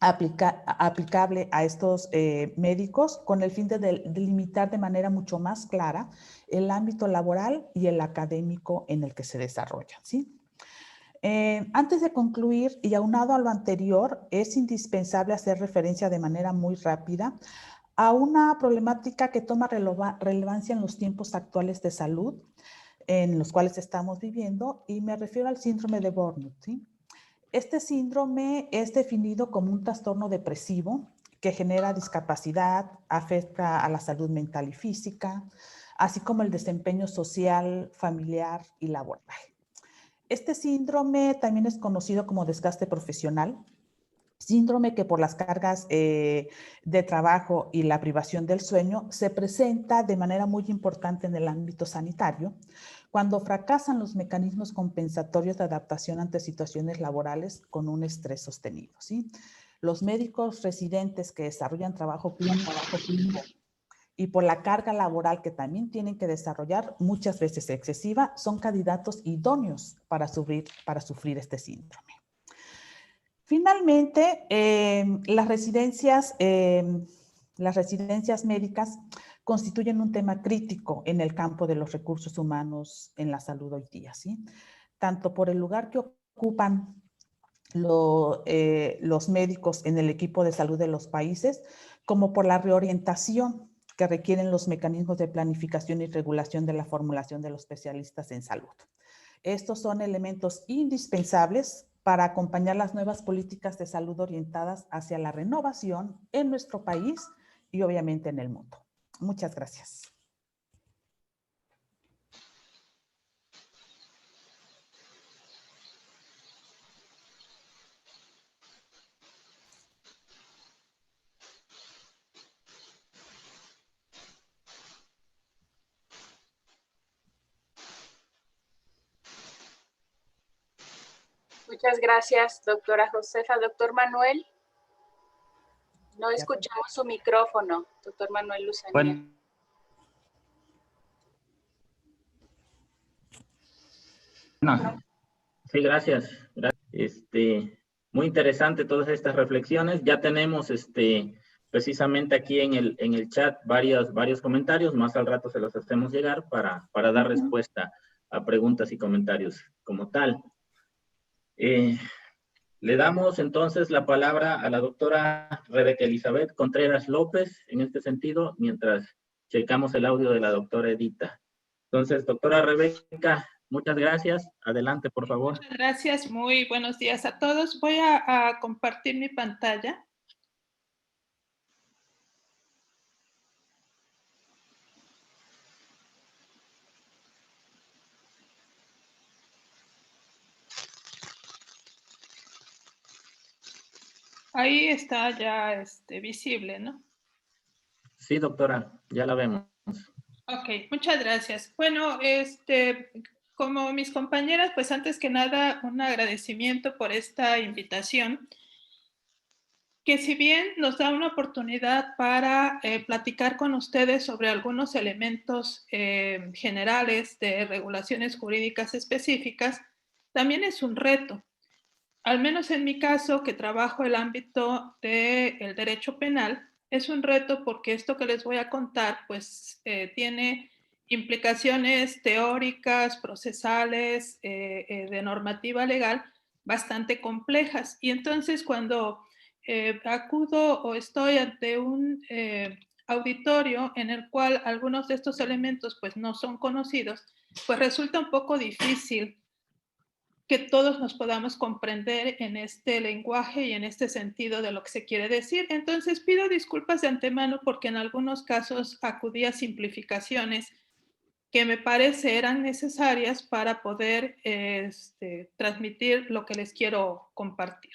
aplicable a estos médicos con el fin de delimitar de manera mucho más clara el ámbito laboral y el académico en el que se desarrollan, ¿sí? Antes de concluir y aunado a lo anterior, es indispensable hacer referencia de manera muy rápida a una problemática que toma relevancia en los tiempos actuales de salud en los cuales estamos viviendo, y me refiero al síndrome de Burnout, ¿sí? Este síndrome es definido como un trastorno depresivo que genera discapacidad, afecta a la salud mental y física, así como el desempeño social, familiar y laboral. Este síndrome también es conocido como desgaste profesional. síndrome que por las cargas de trabajo y la privación del sueño se presenta de manera muy importante en el ámbito sanitario cuando fracasan los mecanismos compensatorios de adaptación ante situaciones laborales con un estrés sostenido, ¿sí? Los médicos residentes que desarrollan trabajo clínico y por la carga laboral que también tienen que desarrollar, muchas veces excesiva, son candidatos idóneos para sufrir este síndrome. Finalmente, las residencias médicas constituyen un tema crítico en el campo de los recursos humanos en la salud hoy día, ¿sí? Tanto por el lugar que ocupan los médicos en el equipo de salud de los países, como por la reorientación que requieren los mecanismos de planificación y regulación de la formulación de los especialistas en salud. Estos son elementos indispensables para acompañar las nuevas políticas de salud orientadas hacia la renovación en nuestro país y obviamente en el mundo. Muchas gracias. Muchas gracias, doctora Josefa. Doctor Manuel, no escuchamos su micrófono, doctor Manuel Luzania. Bueno. Sí, gracias. Muy interesante todas estas reflexiones. Ya tenemos precisamente aquí en el chat varios comentarios. Más al rato se los hacemos llegar para dar respuesta a preguntas y comentarios como tal. Le damos entonces la palabra a la doctora Rebeca Elizabeth Contreras López en este sentido, mientras checamos el audio de la doctora Edita. Entonces, doctora Rebeca, muchas gracias. Adelante, por favor. Muchas gracias. Muy buenos días a todos. Voy a compartir mi pantalla. Ahí está ya visible, ¿no? Sí, doctora, ya la vemos. Ok, muchas gracias. Bueno, como mis compañeras, pues antes que nada, un agradecimiento por esta invitación, que si bien nos da una oportunidad para platicar con ustedes sobre algunos elementos generales de regulaciones jurídicas específicas, también es un reto. Al menos en mi caso, que trabajo el ámbito del derecho penal, es un reto porque esto que les voy a contar, pues tiene implicaciones teóricas, procesales, de normativa legal bastante complejas. Y entonces cuando acudo o estoy ante un auditorio en el cual algunos de estos elementos pues no son conocidos, pues resulta un poco difícil que todos nos podamos comprender en este lenguaje y en este sentido de lo que se quiere decir. Entonces pido disculpas de antemano porque en algunos casos acudí a simplificaciones que me parece eran necesarias para poder transmitir lo que les quiero compartir.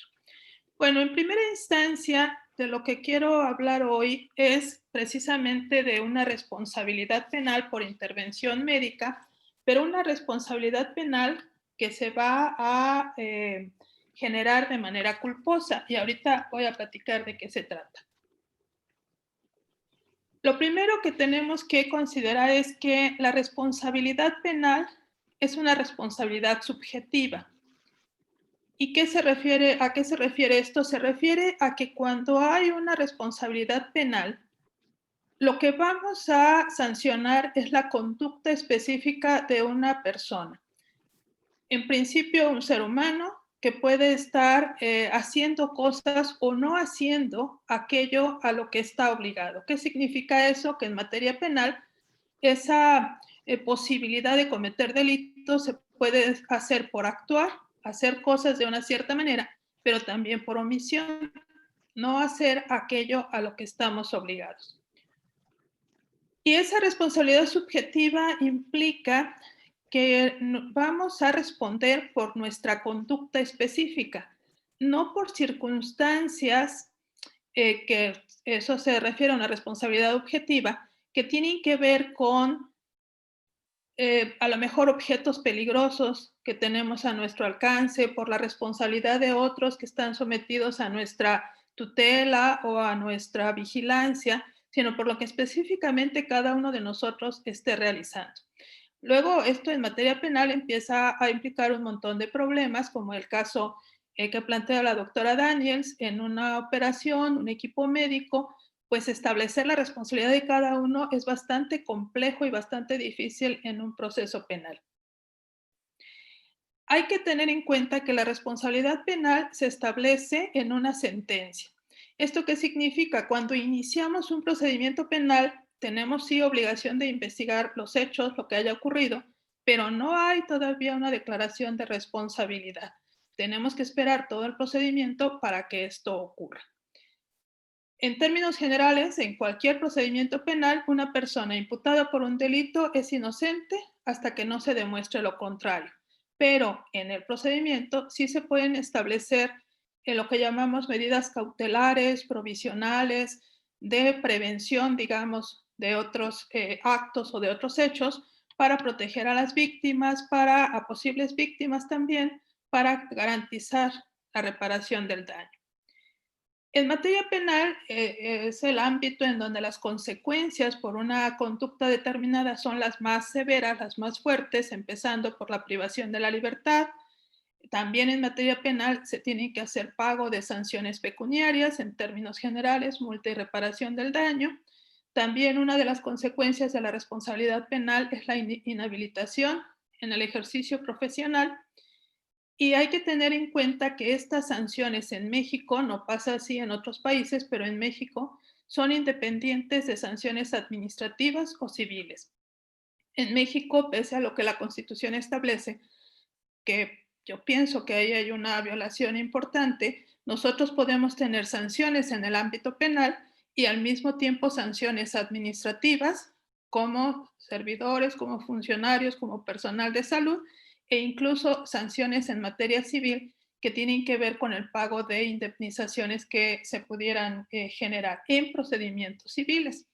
Bueno, en primera instancia, de lo que quiero hablar hoy es precisamente de una responsabilidad penal por intervención médica, pero una responsabilidad penal que se va a generar de manera culposa. Y ahorita voy a platicar de qué se trata. Lo primero que tenemos que considerar es que la responsabilidad penal es una responsabilidad subjetiva. ¿Y a qué se refiere esto? Se refiere a que cuando hay una responsabilidad penal, lo que vamos a sancionar es la conducta específica de una persona. En principio, un ser humano que puede estar haciendo cosas o no haciendo aquello a lo que está obligado. ¿Qué significa eso? Que en materia penal, esa posibilidad de cometer delitos se puede hacer por actuar, hacer cosas de una cierta manera, pero también por omisión, no hacer aquello a lo que estamos obligados. Y esa responsabilidad subjetiva implica que vamos a responder por nuestra conducta específica. no por circunstancias que eso se refiere a una responsabilidad objetiva, que tienen que ver con a lo mejor objetos peligrosos que tenemos a nuestro alcance por la responsabilidad de otros que están sometidos a nuestra tutela o a nuestra vigilancia, sino por lo que específicamente cada uno de nosotros esté realizando. Luego, esto en materia penal empieza a implicar un montón de problemas, como el caso que plantea la doctora Daniels en una operación, un equipo médico, pues establecer la responsabilidad de cada uno es bastante complejo y bastante difícil en un proceso penal. Hay que tener en cuenta que la responsabilidad penal se establece en una sentencia. ¿Esto qué significa? Cuando iniciamos un procedimiento penal, tenemos sí obligación de investigar los hechos, lo que haya ocurrido, pero no hay todavía una declaración de responsabilidad. Tenemos que esperar todo el procedimiento para que esto ocurra. En términos generales, en cualquier procedimiento penal, una persona imputada por un delito es inocente hasta que no se demuestre lo contrario. Pero en el procedimiento sí se pueden establecer lo que llamamos medidas cautelares, provisionales, de prevención, digamos, de otros actos o de otros hechos para proteger a las víctimas, a posibles víctimas también, para garantizar la reparación del daño. En materia penal es el ámbito en donde las consecuencias por una conducta determinada son las más severas, las más fuertes, empezando por la privación de la libertad. También en materia penal se tiene que hacer pago de sanciones pecuniarias, en términos generales, multa y reparación del daño. También una de las consecuencias de la responsabilidad penal es la inhabilitación en el ejercicio profesional. Y hay que tener en cuenta que estas sanciones en México, no pasa así en otros países, pero en México son independientes de sanciones administrativas o civiles. En México, pese a lo que la Constitución establece, que yo pienso que ahí hay una violación importante, nosotros podemos tener sanciones en el ámbito penal y al mismo tiempo sanciones administrativas como servidores, como funcionarios, como personal de salud, e incluso sanciones en materia civil que tienen que ver con el pago de indemnizaciones que se pudieran generar en procedimientos civiles.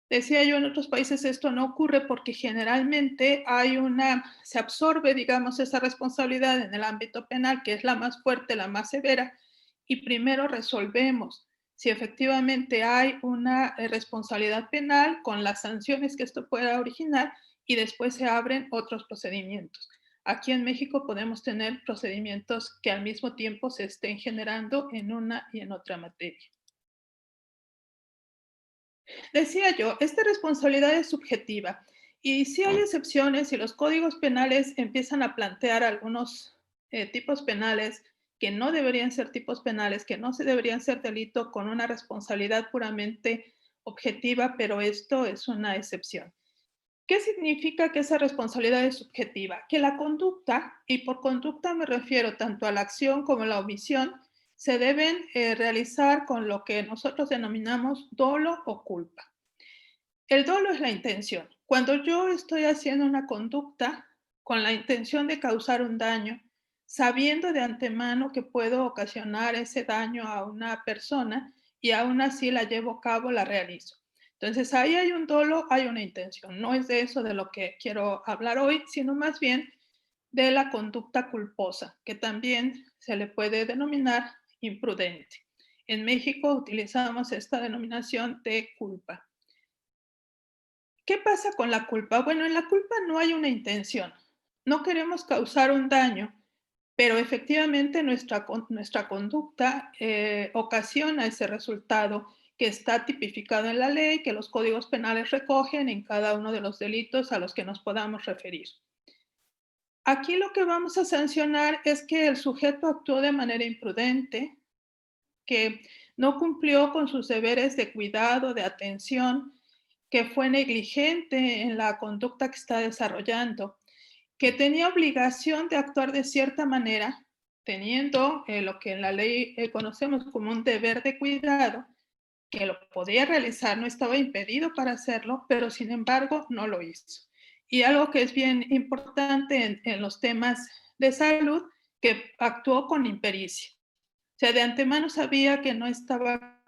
Decía yo, en otros países esto no ocurre porque generalmente se absorbe, digamos, esa responsabilidad en el ámbito penal, que es la más fuerte, la más severa, y primero resolvemos si efectivamente hay una responsabilidad penal con las sanciones que esto pueda originar y después se abren otros procedimientos. Aquí en México podemos tener procedimientos que al mismo tiempo se estén generando en una y en otra materia. Decía yo, esta responsabilidad es subjetiva y sí hay excepciones y los códigos penales empiezan a plantear algunos tipos penales que no deberían ser tipos penales, que no se deberían ser delito con una responsabilidad puramente objetiva, pero esto es una excepción. ¿Qué significa que esa responsabilidad es subjetiva? Que la conducta, y por conducta me refiero tanto a la acción como a la omisión, se deben realizar con lo que nosotros denominamos dolo o culpa. El dolo es la intención. Cuando yo estoy haciendo una conducta con la intención de causar un daño, sabiendo de antemano que puedo ocasionar ese daño a una persona y aún así la llevo a cabo, la realizo. Entonces ahí hay un dolo, hay una intención. No es de eso de lo que quiero hablar hoy, sino más bien de la conducta culposa, que también se le puede denominar imprudente. En México utilizamos esta denominación de culpa. ¿Qué pasa con la culpa? Bueno, en la culpa no hay una intención. No queremos causar un daño, pero efectivamente nuestra conducta ocasiona ese resultado que está tipificado en la ley, que los códigos penales recogen en cada uno de los delitos a los que nos podamos referir. Aquí lo que vamos a sancionar es que el sujeto actuó de manera imprudente, que no cumplió con sus deberes de cuidado, de atención, que fue negligente en la conducta que está desarrollando, que tenía obligación de actuar de cierta manera, teniendo lo que en la ley conocemos como un deber de cuidado, que lo podía realizar, no estaba impedido para hacerlo, pero sin embargo no lo hizo. Y algo que es bien importante en los temas de salud, que actuó con impericia. O sea, de antemano sabía que no estaba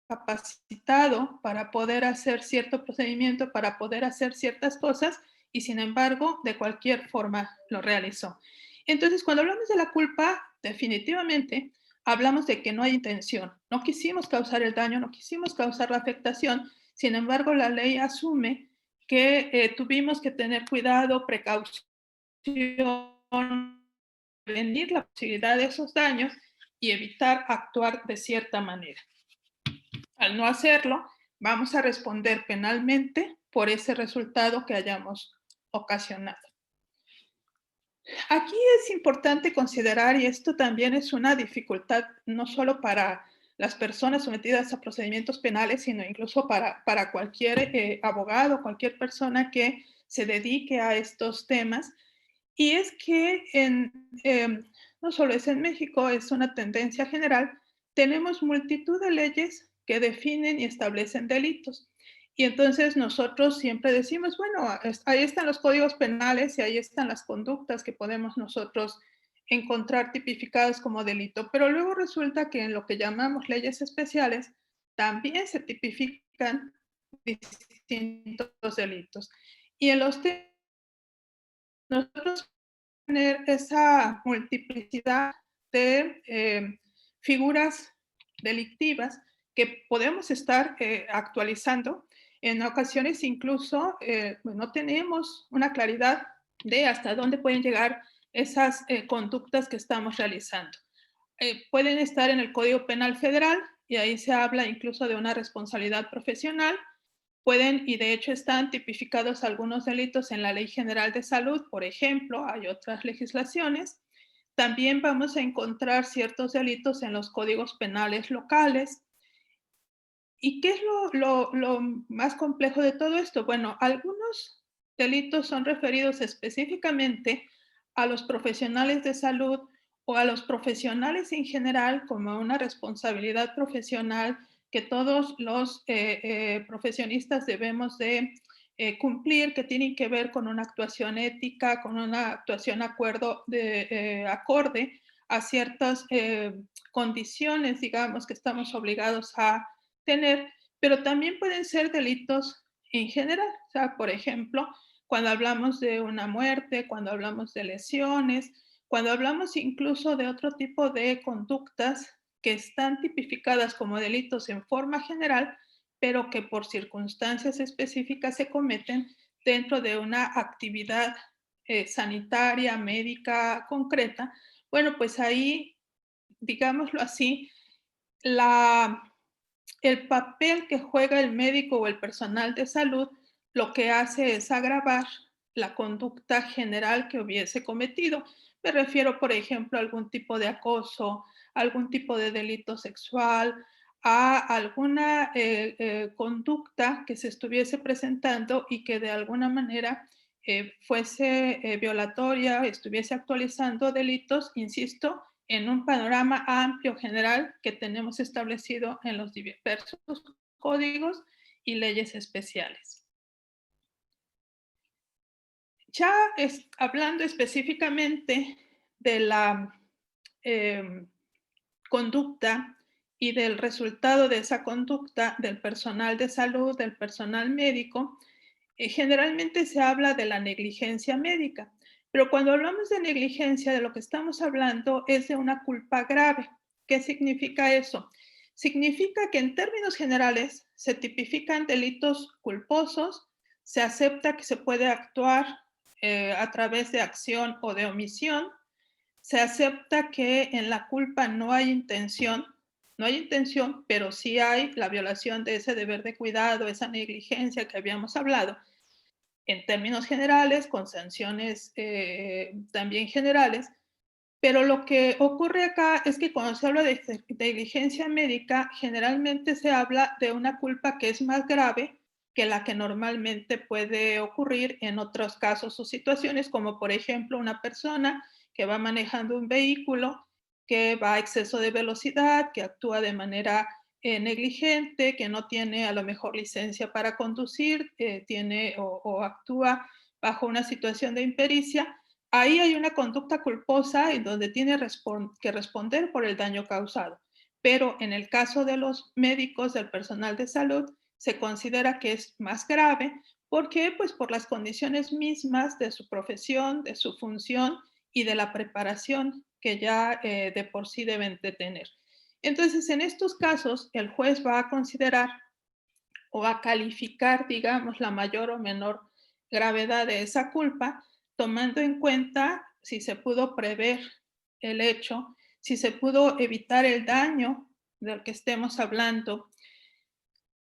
capacitado para poder hacer cierto procedimiento, para poder hacer ciertas cosas, y sin embargo, de cualquier forma lo realizó. Entonces, cuando hablamos de la culpa, definitivamente hablamos de que no hay intención. No quisimos causar el daño, no quisimos causar la afectación, sin embargo, la ley asume que tuvimos que tener cuidado, precaución, prevenir la posibilidad de esos daños y evitar actuar de cierta manera. Al no hacerlo, vamos a responder penalmente por ese resultado que hayamos ocasionado. Aquí es importante considerar, y esto también es una dificultad no solo para las personas sometidas a procedimientos penales, sino incluso para cualquier abogado, cualquier persona que se dedique a estos temas, y es que no solo es en México, es una tendencia general, tenemos multitud de leyes que definen y establecen delitos. Y entonces nosotros siempre decimos, bueno, ahí están los códigos penales y ahí están las conductas que podemos nosotros encontrar tipificadas como delito. Pero luego resulta que en lo que llamamos leyes especiales también se tipifican distintos delitos. Y en los nosotros tener esa multiplicidad de figuras delictivas que podemos estar actualizando. En ocasiones incluso no tenemos una claridad de hasta dónde pueden llegar esas conductas que estamos realizando. Pueden estar en el Código Penal Federal y ahí se habla incluso de una responsabilidad profesional. Pueden, y de hecho están tipificados algunos delitos en la Ley General de Salud, por ejemplo, hay otras legislaciones. También vamos a encontrar ciertos delitos en los códigos penales locales. ¿Y qué es lo más complejo de todo esto? Bueno, algunos delitos son referidos específicamente a los profesionales de salud o a los profesionales en general como una responsabilidad profesional que todos los profesionistas debemos de cumplir, que tienen que ver con una actuación ética, con una actuación acorde a ciertas condiciones, digamos, que estamos obligados a tener, pero también pueden ser delitos en general. O sea, por ejemplo, cuando hablamos de una muerte, cuando hablamos de lesiones, cuando hablamos incluso de otro tipo de conductas que están tipificadas como delitos en forma general, pero que por circunstancias específicas se cometen dentro de una actividad sanitaria, médica concreta, bueno, pues ahí, digámoslo así, el papel que juega el médico o el personal de salud lo que hace es agravar la conducta general que hubiese cometido. Me refiero, por ejemplo, a algún tipo de acoso, algún tipo de delito sexual, a alguna conducta que se estuviese presentando y que de alguna manera fuese violatoria, estuviese actualizando delitos, insisto, en un panorama amplio general que tenemos establecido en los diversos códigos y leyes especiales. Ya hablando específicamente de la conducta y del resultado de esa conducta del personal de salud, del personal médico, generalmente se habla de la negligencia médica, pero cuando hablamos de negligencia, de lo que estamos hablando es de una culpa grave. ¿Qué significa eso? Significa que en términos generales se tipifican delitos culposos, se acepta que se puede actuar a través de acción o de omisión, se acepta que en la culpa no hay intención, pero sí hay la violación de ese deber de cuidado, esa negligencia que habíamos hablado, en términos generales, con sanciones también generales, pero lo que ocurre acá es que cuando se habla de negligencia médica, generalmente se habla de una culpa que es más grave que la que normalmente puede ocurrir en otros casos o situaciones, como por ejemplo una persona que va manejando un vehículo, que va a exceso de velocidad, que actúa de manera negligente, que no tiene a lo mejor licencia para conducir, tiene o actúa bajo una situación de impericia. ahí hay una conducta culposa en donde tiene que responder por el daño causado. Pero en el caso de los médicos, del personal de salud, se considera que es más grave. ¿Por qué? Pues por las condiciones mismas de su profesión, de su función y de la preparación que ya de por sí deben de tener. Entonces, en estos casos, el juez va a considerar o a calificar, digamos, la mayor o menor gravedad de esa culpa, tomando en cuenta si se pudo prever el hecho, si se pudo evitar el daño del que estemos hablando,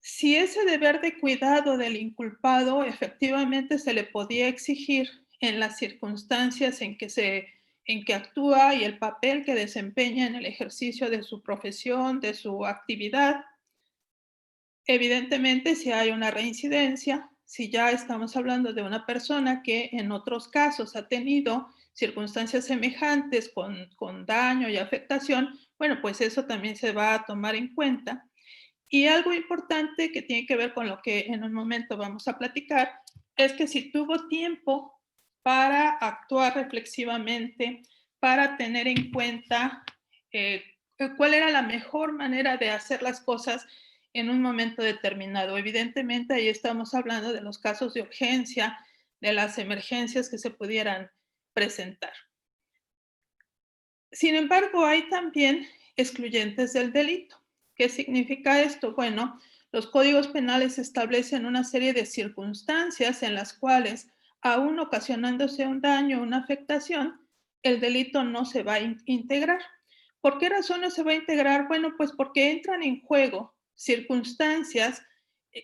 si ese deber de cuidado del inculpado efectivamente se le podía exigir en las circunstancias en que actúa y el papel que desempeña en el ejercicio de su profesión, de su actividad. Evidentemente, si hay una reincidencia, si ya estamos hablando de una persona que en otros casos ha tenido circunstancias semejantes con daño y afectación, bueno, pues eso también se va a tomar en cuenta. Y algo importante que tiene que ver con lo que en un momento vamos a platicar, es que si tuvo tiempo para actuar reflexivamente, para tener en cuenta cuál era la mejor manera de hacer las cosas en un momento determinado. Evidentemente, ahí estamos hablando de los casos de urgencia, de las emergencias que se pudieran presentar. Sin embargo, hay también excluyentes del delito. ¿Qué significa esto? Bueno, los códigos penales establecen una serie de circunstancias en las cuales, aún ocasionándose un daño o una afectación, el delito no se va a integrar. ¿Por qué razón no se va a integrar? Bueno, pues porque entran en juego circunstancias,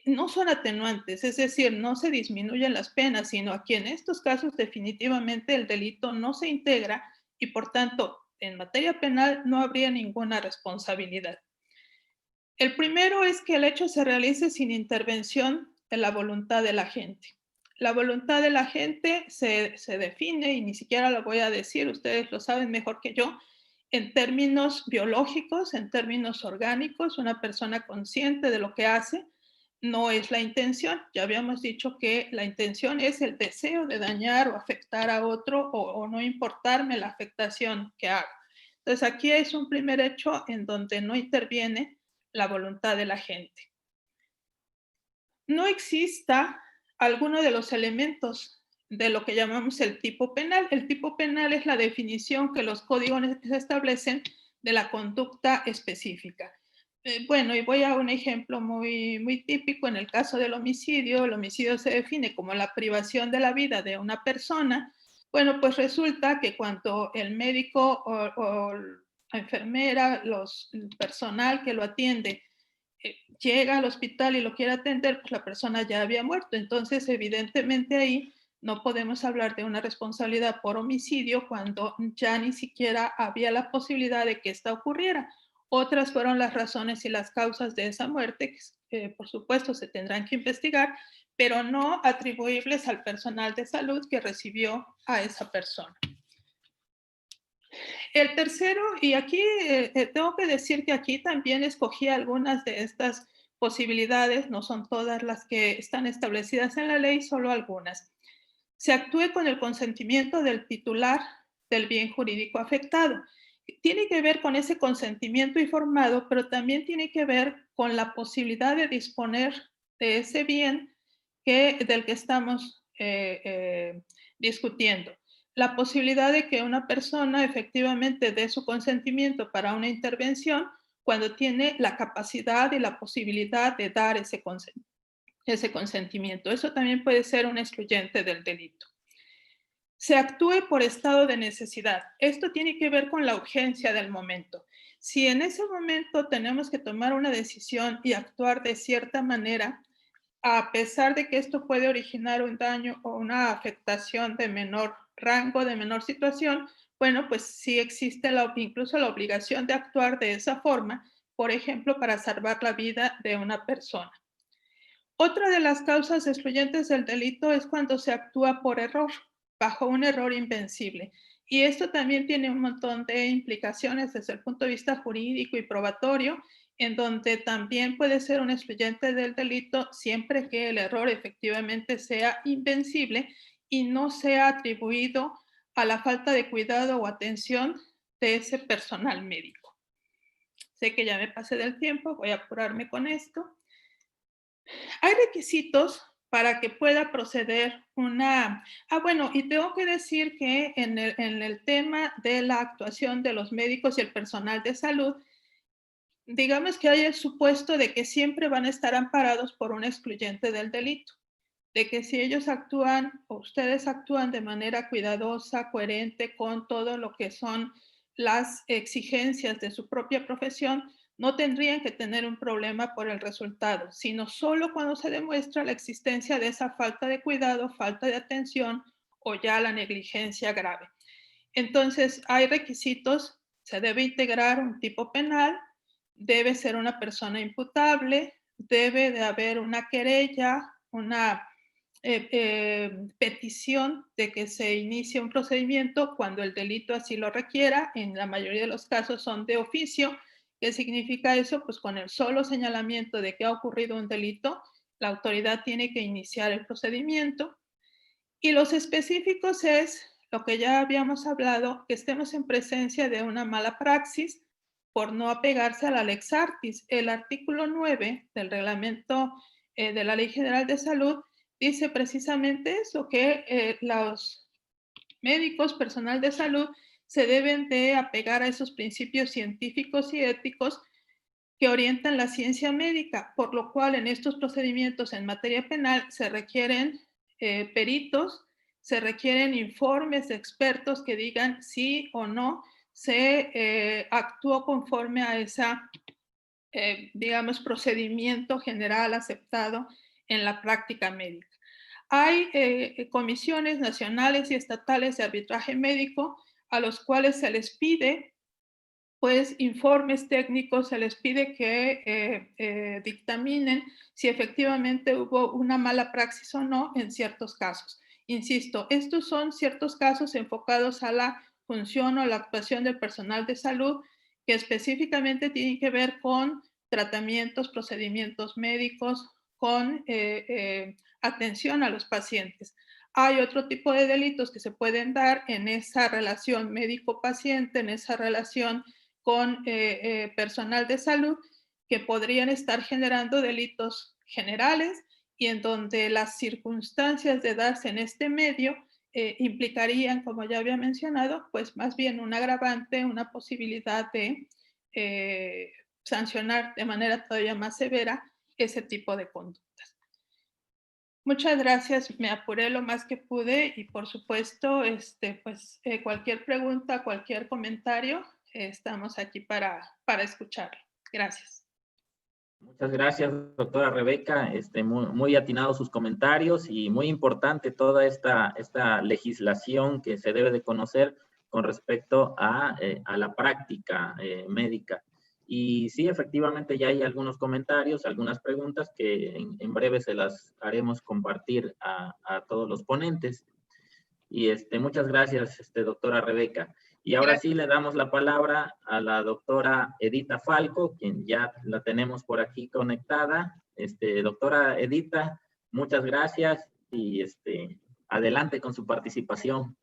no son atenuantes, es decir, no se disminuyen las penas, sino aquí en estos casos definitivamente el delito no se integra y por tanto en materia penal no habría ninguna responsabilidad. El primero es que el hecho se realice sin intervención de la voluntad de la gente. La voluntad de la gente se define, y ni siquiera lo voy a decir, ustedes lo saben mejor que yo, en términos biológicos, en términos orgánicos, una persona consciente de lo que hace, no es la intención. Ya habíamos dicho que la intención es el deseo de dañar o afectar a otro o no importarme la afectación que haga. Entonces aquí es un primer hecho en donde no interviene la voluntad de la gente. No exista alguno de los elementos de lo que llamamos el tipo penal. El tipo penal es la definición que los códigos establecen de la conducta específica. Bueno, y voy a un ejemplo muy típico. En el caso del homicidio, el homicidio se define como la privación de la vida de una persona. Bueno, pues resulta que cuando el médico o la enfermera, el personal que lo atiende, llega al hospital y lo quiere atender, pues la persona ya había muerto. Entonces, evidentemente ahí no podemos hablar de una responsabilidad por homicidio cuando ya ni siquiera había la posibilidad de que esta ocurriera. Otras fueron las razones y las causas de esa muerte, que por supuesto se tendrán que investigar, pero no atribuibles al personal de salud que recibió a esa persona. El tercero, y aquí tengo que decir que aquí también escogí algunas de estas posibilidades, no son todas las que están establecidas en la ley, solo algunas. Se actúe con el consentimiento del titular del bien jurídico afectado. Tiene que ver con ese consentimiento informado, pero también tiene que ver con la posibilidad de disponer de ese bien del que estamos discutiendo. La posibilidad de que una persona efectivamente dé su consentimiento para una intervención cuando tiene la capacidad y la posibilidad de dar ese consentimiento. Eso también puede ser un excluyente del delito. Se actúe por estado de necesidad. Esto tiene que ver con la urgencia del momento. Si en ese momento tenemos que tomar una decisión y actuar de cierta manera, a pesar de que esto puede originar un daño o una afectación de menor rango, de menor situación, bueno, pues sí existe incluso la obligación de actuar de esa forma, por ejemplo, para salvar la vida de una persona. Otra de las causas excluyentes del delito es cuando se actúa por error, bajo un error invencible. Y esto también tiene un montón de implicaciones desde el punto de vista jurídico y probatorio, en donde también puede ser un excluyente del delito siempre que el error efectivamente sea invencible y no sea atribuido a la falta de cuidado o atención de ese personal médico. Sé que ya me pasé del tiempo, voy a apurarme con esto. Hay requisitos para que pueda proceder una... bueno, y tengo que decir que en el tema de la actuación de los médicos y el personal de salud, digamos que hay el supuesto de que siempre van a estar amparados por un excluyente del delito, de que si ellos actúan o ustedes actúan de manera cuidadosa, coherente con todo lo que son las exigencias de su propia profesión, no tendrían que tener un problema por el resultado, sino solo cuando se demuestra la existencia de esa falta de cuidado, falta de atención o ya la negligencia grave. Entonces, hay requisitos, se debe integrar un tipo penal, debe ser una persona imputable, debe de haber una querella, una petición de que se inicie un procedimiento cuando el delito así lo requiera. En la mayoría de los casos son de oficio. ¿Qué significa eso? Pues con el solo señalamiento de que ha ocurrido un delito, la autoridad tiene que iniciar el procedimiento. Y los específicos es lo que ya habíamos hablado, que estemos en presencia de una mala praxis por no apegarse a la lex artis. El artículo 9 del reglamento de la Ley General de Salud dice precisamente eso, que los médicos, personal de salud, se deben de apegar a esos principios científicos y éticos que orientan la ciencia médica, por lo cual en estos procedimientos en materia penal se requieren peritos, se requieren informes de expertos que digan sí o no se actuó conforme a esa, digamos, procedimiento general aceptado en la práctica médica. Hay comisiones nacionales y estatales de arbitraje médico a los cuales se les pide pues informes técnicos, se les pide que dictaminen si efectivamente hubo una mala praxis o no en ciertos casos. Insisto, estos son ciertos casos enfocados a la función o la actuación del personal de salud que específicamente tienen que ver con tratamientos, procedimientos médicos, con atención a los pacientes. Hay otro tipo de delitos que se pueden dar en esa relación médico-paciente, en esa relación con personal de salud que podrían estar generando delitos generales y en donde las circunstancias de darse en este medio implicarían, como ya había mencionado, pues más bien un agravante, una posibilidad de sancionar de manera todavía más severa ese tipo de conductas. Muchas gracias, me apuré lo más que pude y por supuesto, cualquier pregunta, cualquier comentario, estamos aquí para escucharlo. Gracias. Muchas gracias, doctora Rebeca. Muy atinados sus comentarios y muy importante toda esta legislación que se debe de conocer con respecto a la práctica médica. Y sí, efectivamente ya hay algunos comentarios, algunas preguntas que en breve se las haremos compartir a todos los ponentes. Y muchas gracias, doctora Rebeca. Y ahora sí le damos la palabra a la doctora Edita Falco, quien ya la tenemos por aquí conectada. Doctora Edita, muchas gracias y adelante con su participación.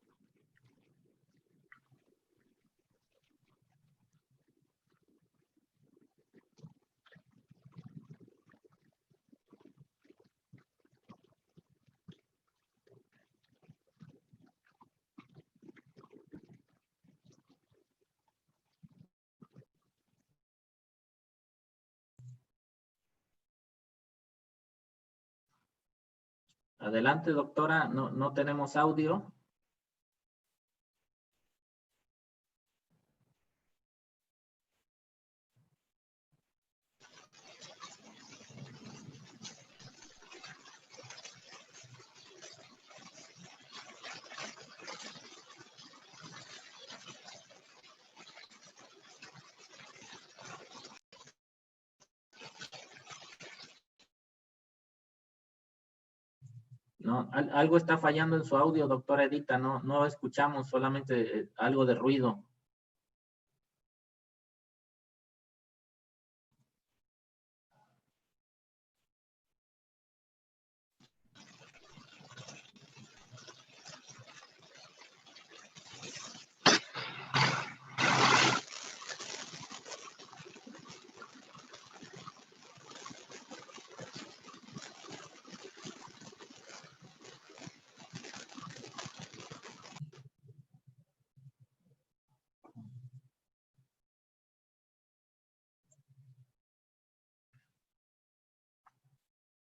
Adelante, doctora. No tenemos audio. No, algo está fallando en su audio, doctora Edita. No escuchamos, solamente algo de ruido.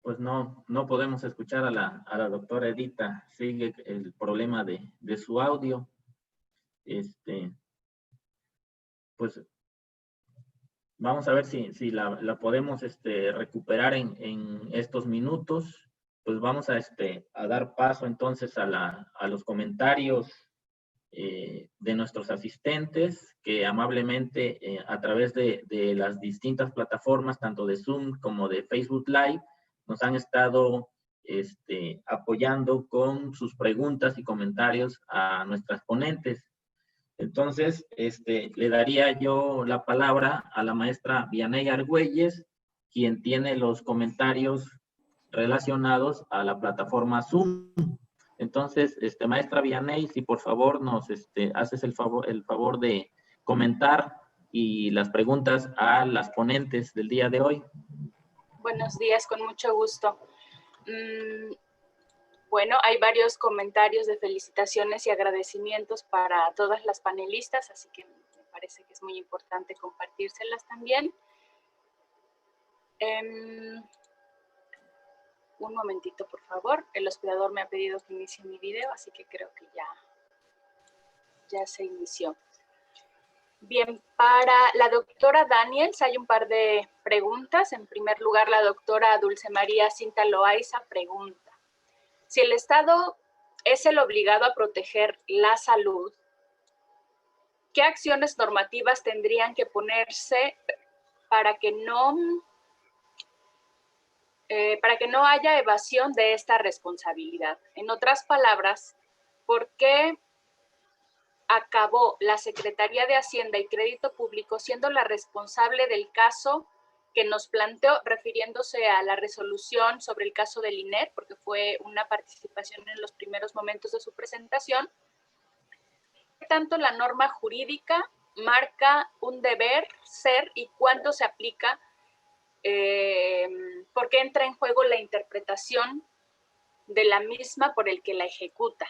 pues no podemos escuchar a la doctora Edita. Sigue el problema de su audio. Pues vamos a ver si la podemos recuperar en estos minutos. Pues vamos a dar paso entonces a los comentarios de nuestros asistentes que amablemente a través de las distintas plataformas, tanto de Zoom como de Facebook Live, nos han estado apoyando con sus preguntas y comentarios a nuestras ponentes. Entonces, le daría yo la palabra a la maestra Vianey Argüelles, quien tiene los comentarios relacionados a la plataforma Zoom. Entonces, maestra Vianey, si por favor nos haces el favor de comentar y las preguntas a las ponentes del día de hoy. Buenos días, con mucho gusto. Bueno, hay varios comentarios de felicitaciones y agradecimientos para todas las panelistas, así que me parece que es muy importante compartírselas también. Un momentito, por favor. El hospedador me ha pedido que inicie mi video, así que creo que ya se inició. Bien, para la doctora Daniels hay un par de preguntas. En primer lugar, la doctora Dulce María Cinta Loaiza pregunta: si el Estado es el obligado a proteger la salud, ¿qué acciones normativas tendrían que ponerse para que no haya evasión de esta responsabilidad? En otras palabras, ¿por qué acabó la Secretaría de Hacienda y Crédito Público siendo la responsable del caso que nos planteó, refiriéndose a la resolución sobre el caso del INER, porque fue una participación en los primeros momentos de su presentación? ¿Qué tanto la norma jurídica marca un deber ser y cuánto se aplica? Porque entra en juego la interpretación de la misma por el que la ejecuta.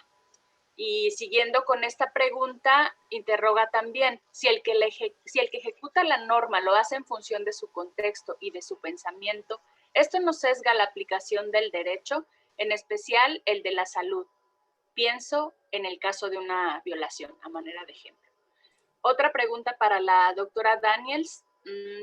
Y siguiendo con esta pregunta, interroga también si el que ejecuta la norma lo hace en función de su contexto y de su pensamiento, esto no sesga la aplicación del derecho, en especial el de la salud. Pienso en el caso de una violación, a manera de ejemplo. Otra pregunta para la doctora Daniels,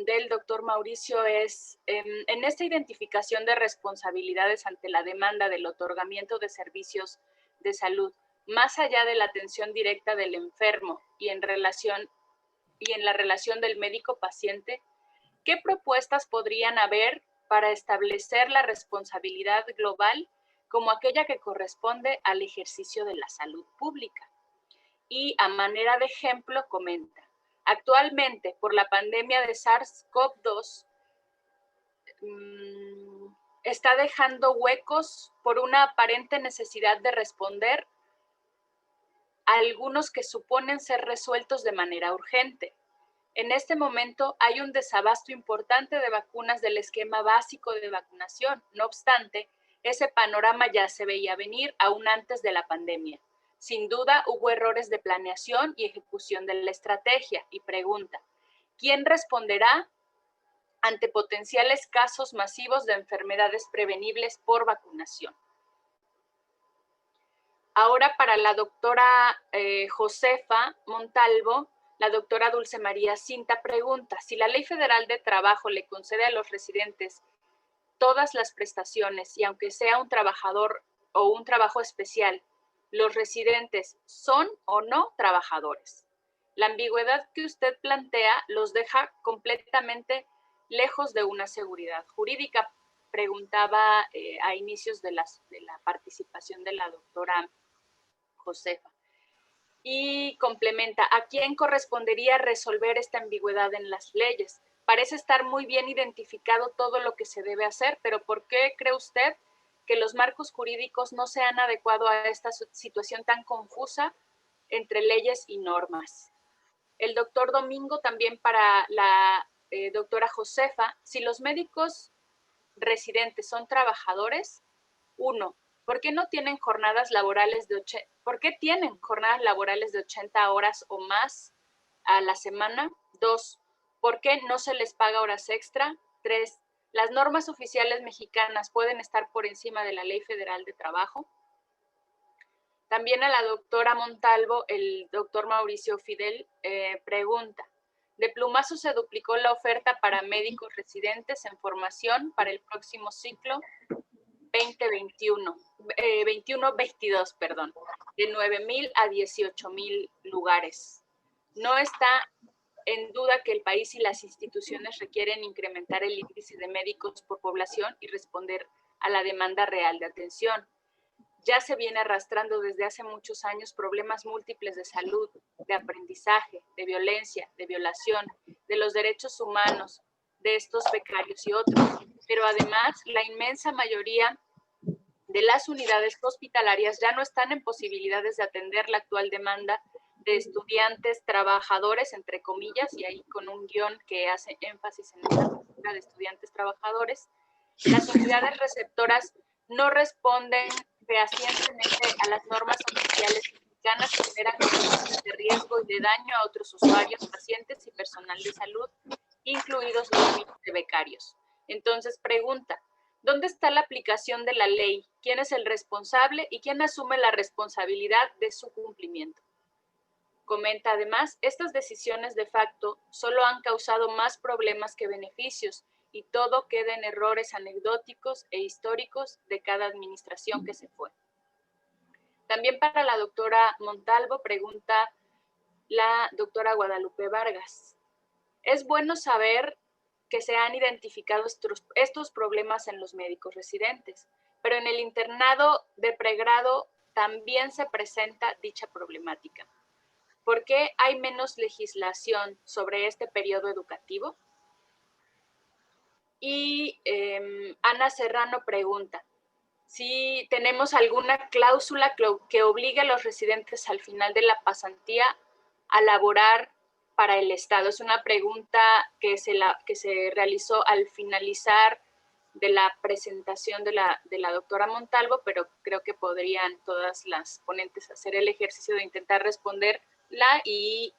del doctor Mauricio, es: en esta identificación de responsabilidades ante la demanda del otorgamiento de servicios de salud, más allá de la atención directa del enfermo y en la relación del médico-paciente, ¿qué propuestas podrían haber para establecer la responsabilidad global como aquella que corresponde al ejercicio de la salud pública? Y a manera de ejemplo comenta: actualmente, por la pandemia de SARS-CoV-2, está dejando huecos por una aparente necesidad de responder a algunos que suponen ser resueltos de manera urgente. En este momento hay un desabasto importante de vacunas del esquema básico de vacunación. No obstante, ese panorama ya se veía venir aún antes de la pandemia. Sin duda, hubo errores de planeación y ejecución de la estrategia. Y pregunta: ¿quién responderá ante potenciales casos masivos de enfermedades prevenibles por vacunación? Ahora, para la doctora Josefa Montalvo, la doctora Dulce María Cinta pregunta: si la Ley Federal de Trabajo le concede a los residentes todas las prestaciones y aunque sea un trabajador o un trabajo especial, ¿los residentes son o no trabajadores? La ambigüedad que usted plantea los deja completamente lejos de una seguridad jurídica, preguntaba a inicios de la participación de la doctora Josefa. Y complementa: ¿a quién correspondería resolver esta ambigüedad en las leyes? Parece estar muy bien identificado todo lo que se debe hacer, pero ¿por qué cree usted que los marcos jurídicos no se han adecuado a esta situación tan confusa entre leyes y normas? El doctor Domingo, también para la doctora Josefa: si los médicos residentes son trabajadores, 1, ¿por qué tienen jornadas laborales de 80 horas o más a la semana? 2, ¿por qué no se les paga horas extra? 3, ¿Las normas oficiales mexicanas pueden estar por encima de la Ley Federal de Trabajo? También a la doctora Montalvo, el doctor Mauricio Fidel pregunta, de plumazo se duplicó la oferta para médicos residentes en formación para el próximo ciclo 21-22, perdón, de 9,000 a 18,000 lugares. No está en duda que el país y las instituciones requieren incrementar el índice de médicos por población y responder a la demanda real de atención. Ya se viene arrastrando desde hace muchos años problemas múltiples de salud, de aprendizaje, de violencia, de violación, de los derechos humanos, de estos becarios y otros. Pero además, la inmensa mayoría de las unidades hospitalarias ya no están en posibilidades de atender la actual demanda de estudiantes trabajadores, entre comillas, y ahí con un guión que hace énfasis en esta figura de estudiantes trabajadores. Las unidades receptoras no responden fehacientemente a las normas oficiales mexicanas que generan condiciones de riesgo y de daño a otros usuarios, pacientes y personal de salud, incluidos los niños de becarios. Entonces, pregunta, ¿dónde está la aplicación de la ley? ¿Quién es el responsable y quién asume la responsabilidad de su cumplimiento? Comenta además, estas decisiones de facto solo han causado más problemas que beneficios y todo queda en errores anecdóticos e históricos de cada administración que se fue. También para la doctora Montalvo pregunta la doctora Guadalupe Vargas. Es bueno saber que se han identificado estos problemas en los médicos residentes, pero en el internado de pregrado también se presenta dicha problemática. ¿Por qué hay menos legislación sobre este periodo educativo? Y Ana Serrano pregunta si tenemos alguna cláusula que obligue a los residentes al final de la pasantía a laborar para el Estado. Es una pregunta que se realizó al finalizar de la presentación de la doctora Montalvo, pero creo que podrían todas las ponentes hacer el ejercicio de intentar responderla y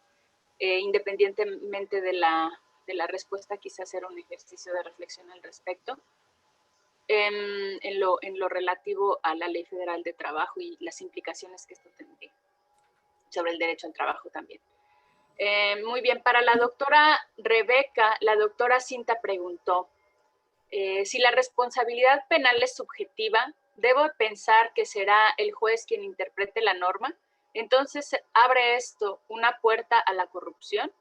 independientemente de la respuesta, quizás hacer un ejercicio de reflexión al respecto en lo relativo a la Ley Federal de Trabajo y las implicaciones que esto tendría sobre el derecho al trabajo también. Muy bien, para la doctora Rebeca, la doctora Cinta preguntó, si la responsabilidad penal es subjetiva, ¿debo pensar que será el juez quien interprete la norma? Entonces, ¿abre esto una puerta a la corrupción?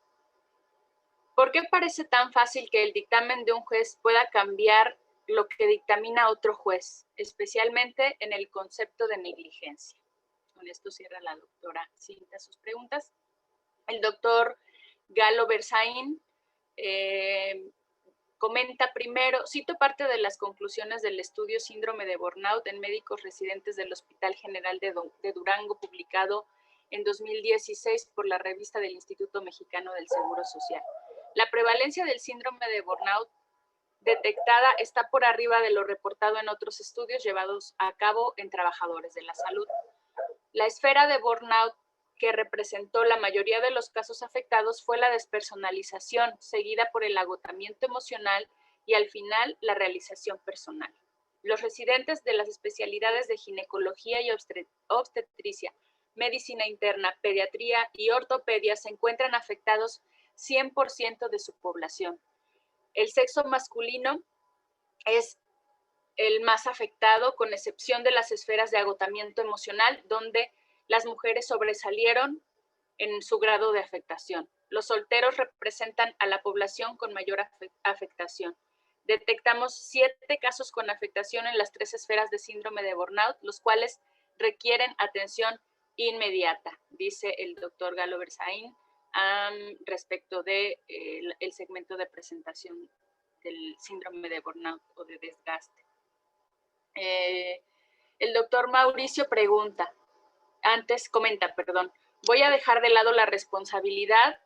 ¿Por qué parece tan fácil que el dictamen de un juez pueda cambiar lo que dictamina otro juez, especialmente en el concepto de negligencia? Con esto cierra la doctora Cinta sus preguntas. El doctor Galo Berzaín comenta primero, cito parte de las conclusiones del estudio Síndrome de Burnout en médicos residentes del Hospital General de Durango, publicado en 2016 por la revista del Instituto Mexicano del Seguro Social. La prevalencia del síndrome de burnout detectada está por arriba de lo reportado en otros estudios llevados a cabo en trabajadores de la salud. La esfera de burnout que representó la mayoría de los casos afectados fue la despersonalización, seguida por el agotamiento emocional y al final la realización personal. Los residentes de las especialidades de ginecología y obstetricia, medicina interna, pediatría y ortopedia se encuentran afectados 100% de su población. El sexo masculino es el más afectado, con excepción de las esferas de agotamiento emocional, donde las mujeres sobresalieron en su grado de afectación. Los solteros representan a la población con mayor afectación. Detectamos 7 casos con afectación en las 3 esferas de síndrome de burnout, los cuales requieren atención inmediata, dice el doctor Galo Berzaín, respecto de el segmento de presentación del síndrome de burnout o de desgaste. El doctor Mauricio comenta, voy a dejar de lado la responsabilidad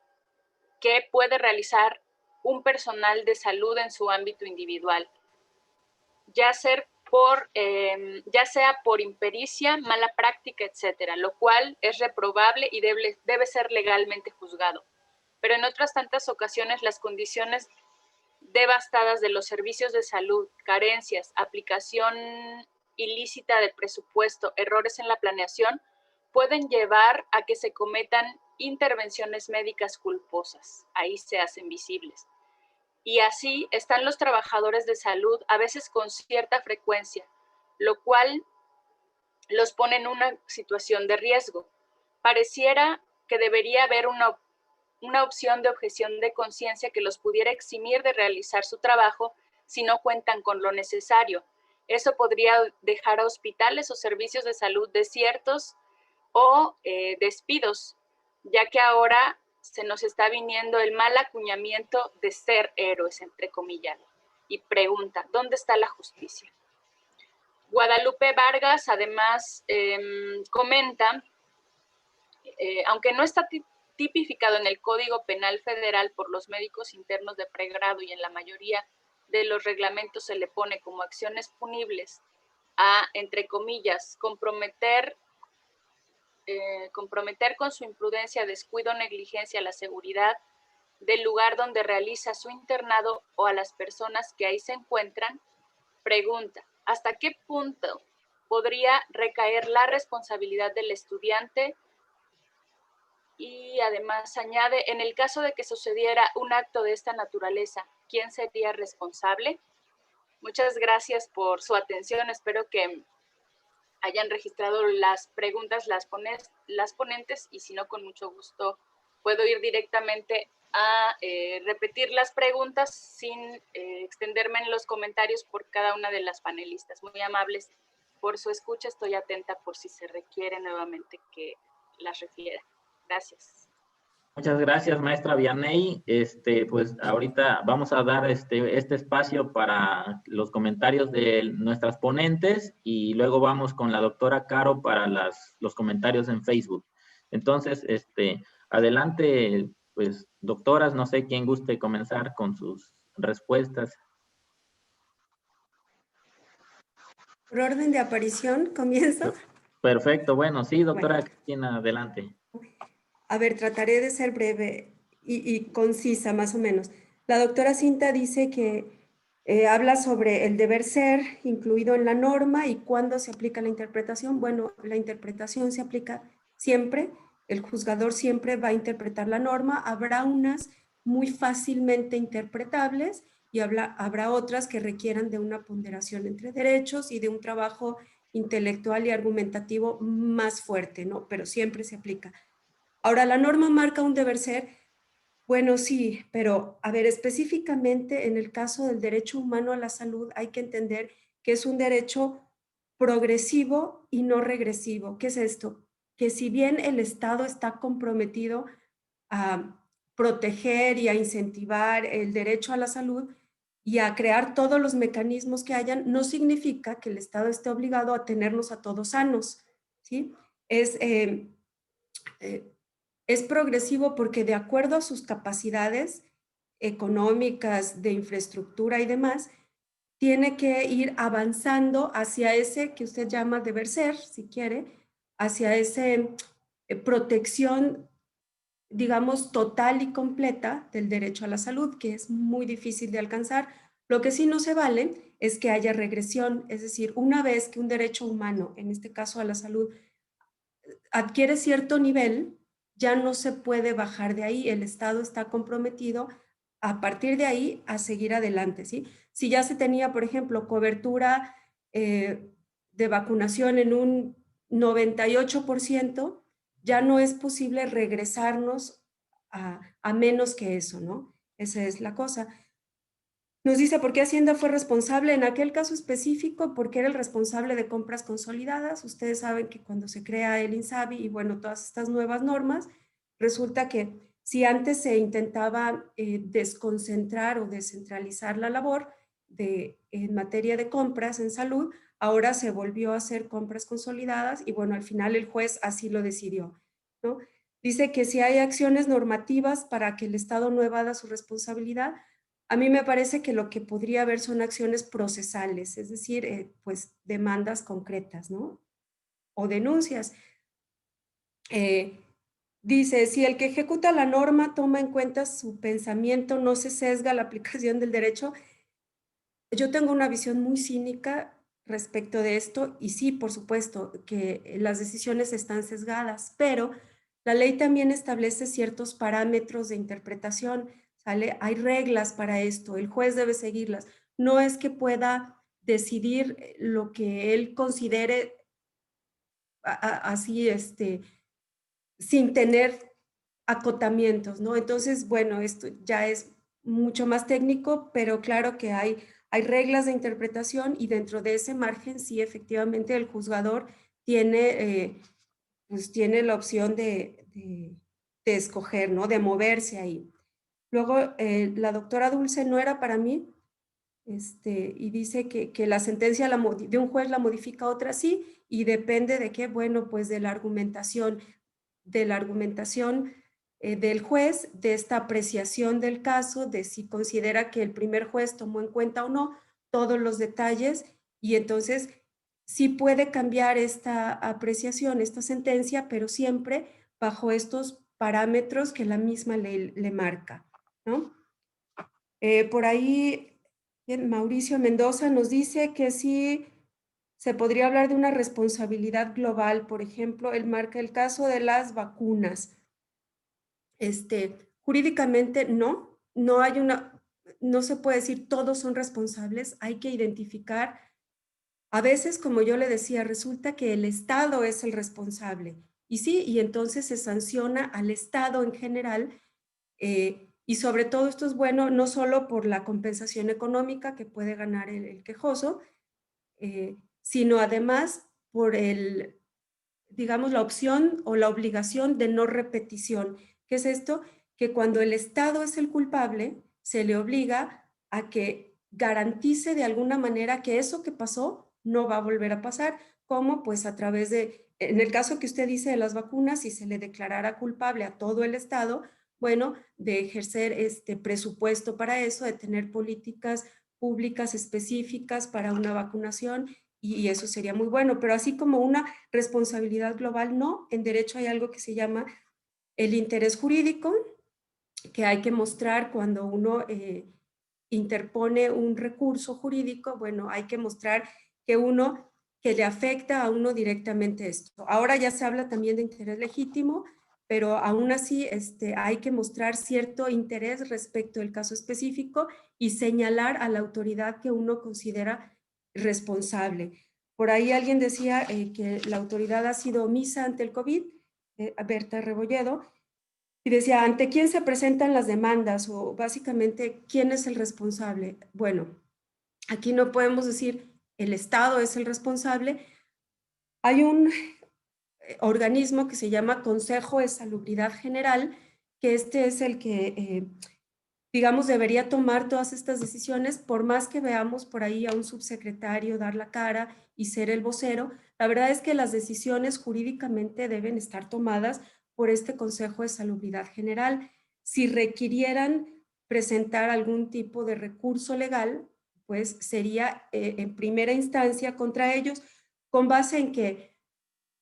que puede realizar un personal de salud en su ámbito individual, ya sea por impericia, mala práctica, etcétera, lo cual es reprobable y debe ser legalmente juzgado. Pero en otras tantas ocasiones las condiciones devastadas de los servicios de salud, carencias, aplicación ilícita del presupuesto, errores en la planeación, pueden llevar a que se cometan intervenciones médicas culposas. Ahí se hacen visibles. Y así están los trabajadores de salud, a veces con cierta frecuencia, lo cual los pone en una situación de riesgo. Pareciera que debería haber una opción de objeción de conciencia que los pudiera eximir de realizar su trabajo si no cuentan con lo necesario. Eso podría dejar a hospitales o servicios de salud desiertos o despidos, ya que ahora se nos está viniendo el mal acuñamiento de ser héroes, entre comillas. Y pregunta, ¿dónde está la justicia? Guadalupe Vargas además comenta, aunque no está tipificado en el Código Penal Federal por los médicos internos de pregrado y en la mayoría de los reglamentos se le pone como acciones punibles a, entre comillas, comprometer con su imprudencia, descuido o negligencia la seguridad del lugar donde realiza su internado o a las personas que ahí se encuentran. Pregunta, ¿hasta qué punto podría recaer la responsabilidad del estudiante? Y además añade, en el caso de que sucediera un acto de esta naturaleza, ¿quién sería responsable? Muchas gracias por su atención. Espero que hayan registrado las preguntas las ponentes, y si no, con mucho gusto puedo ir directamente a repetir las preguntas sin extenderme en los comentarios por cada una de las panelistas. Muy amables por su escucha, estoy atenta por si se requiere nuevamente que las refiera. Gracias. Muchas gracias, maestra Vianney. Pues ahorita vamos a dar este espacio para los comentarios de nuestras ponentes y luego vamos con la doctora Caro para los comentarios en Facebook. Entonces, adelante, pues, doctoras, no sé quién guste comenzar con sus respuestas. Por orden de aparición, comienzo. Perfecto, bueno, sí, doctora Bueno. Cristina, adelante. A ver, trataré de ser breve y concisa, más o menos. La doctora Cinta dice que habla sobre el deber ser incluido en la norma y cuándo se aplica la interpretación. Bueno, la interpretación se aplica siempre. El juzgador siempre va a interpretar la norma. Habrá unas muy fácilmente interpretables y habrá otras que requieran de una ponderación entre derechos y de un trabajo intelectual y argumentativo más fuerte, ¿no? Pero siempre se aplica. Ahora, ¿la norma marca un deber ser? Bueno, sí, pero a ver, específicamente en el caso del derecho humano a la salud hay que entender que es un derecho progresivo y no regresivo. ¿Qué es esto? Que si bien el Estado está comprometido a proteger y a incentivar el derecho a la salud y a crear todos los mecanismos que hayan, no significa que el Estado esté obligado a tenernos a todos sanos, ¿sí? Es progresivo porque de acuerdo a sus capacidades económicas, de infraestructura y demás, tiene que ir avanzando hacia ese que usted llama deber ser, si quiere, hacia ese protección, digamos, total y completa del derecho a la salud, que es muy difícil de alcanzar. Lo que sí no se vale es que haya regresión, es decir, una vez que un derecho humano, en este caso a la salud, adquiere cierto nivel, ya no se puede bajar de ahí. El Estado está comprometido a partir de ahí a seguir adelante, ¿sí? Si ya se tenía, por ejemplo, cobertura de vacunación en un 98%, ya no es posible regresarnos a menos que eso, ¿no? Esa es la cosa. Nos dice por qué Hacienda fue responsable en aquel caso específico, porque era el responsable de compras consolidadas. Ustedes saben que cuando se crea el INSABI y bueno, todas estas nuevas normas, resulta que si antes se intentaba desconcentrar o descentralizar la labor en materia de compras en salud, ahora se volvió a hacer compras consolidadas y bueno, al final el juez así lo decidió, ¿no? Dice que si hay acciones normativas para que el Estado no evada su responsabilidad, a mí me parece que lo que podría haber son acciones procesales, es decir, pues demandas concretas, ¿no? O denuncias. Dice, si el que ejecuta la norma toma en cuenta su pensamiento, no se sesga la aplicación del derecho. Yo tengo una visión muy cínica respecto de esto y sí, por supuesto, que las decisiones están sesgadas, pero la ley también establece ciertos parámetros de interpretación, ¿sale? Hay reglas para esto, el juez debe seguirlas. No es que pueda decidir lo que él considere así, sin tener acotamientos, ¿no? Entonces, bueno, esto ya es mucho más técnico, pero claro que hay reglas de interpretación y dentro de ese margen, sí, efectivamente, el juzgador tiene, pues tiene la opción de escoger, ¿no? De moverse ahí. Luego, la doctora Dulce no era para mí, y dice que la sentencia de un juez la modifica otra sí, y depende de qué, bueno, pues de la argumentación del juez, de esta apreciación del caso, de si considera que el primer juez tomó en cuenta o no todos los detalles, y entonces sí puede cambiar esta apreciación, esta sentencia, pero siempre bajo estos parámetros que la misma ley le marca, ¿no? Por ahí, Mauricio Mendoza nos dice que sí se podría hablar de una responsabilidad global. Por ejemplo, él marca el caso de las vacunas. Jurídicamente no hay no se puede decir todos son responsables, hay que identificar. A veces, como yo le decía, resulta que el Estado es el responsable. Y sí, y entonces se sanciona al Estado en general. Y sobre todo esto es bueno no solo por la compensación económica que puede ganar el quejoso, sino además por digamos, la opción o la obligación de no repetición. ¿Qué es esto? Que cuando el Estado es el culpable, se le obliga a que garantice de alguna manera que eso que pasó no va a volver a pasar, como pues a través en el caso que usted dice de las vacunas, si se le declarara culpable a todo el Estado, bueno, de ejercer este presupuesto para eso, de tener políticas públicas específicas para una vacunación, y eso sería muy bueno, pero así como una responsabilidad global, no. En derecho hay algo que se llama el interés jurídico, que hay que mostrar cuando uno interpone un recurso jurídico, bueno, hay que mostrar que le afecta a uno directamente esto. Ahora ya se habla también de interés legítimo, pero aún así hay que mostrar cierto interés respecto del caso específico y señalar a la autoridad que uno considera responsable. Por ahí alguien decía que la autoridad ha sido omisa ante el COVID, Berta Rebolledo, y decía, ¿ante quién se presentan las demandas? O básicamente, ¿quién es el responsable? Bueno, aquí no podemos decir el Estado es el responsable. Hay un organismo que se llama Consejo de Salubridad General, que es el que, digamos, debería tomar todas estas decisiones, por más que veamos por ahí a un subsecretario dar la cara y ser el vocero. La verdad es que las decisiones jurídicamente deben estar tomadas por este Consejo de Salubridad General. Si requirieran presentar algún tipo de recurso legal, pues sería en primera instancia contra ellos, con base en que,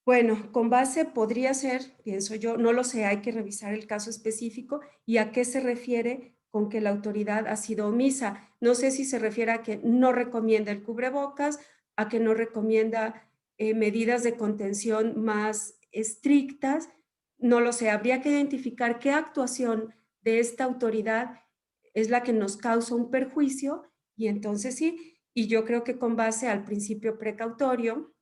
bueno, con base podría ser, pienso yo, no lo sé, hay que revisar el caso específico y a qué se refiere con que la autoridad ha sido omisa. No sé si se refiere a que no recomienda el cubrebocas, a que no recomienda medidas de contención más estrictas, no lo sé. Habría que identificar qué actuación de esta autoridad es la que nos causa un perjuicio y entonces sí, y yo creo que con base al principio precautorio,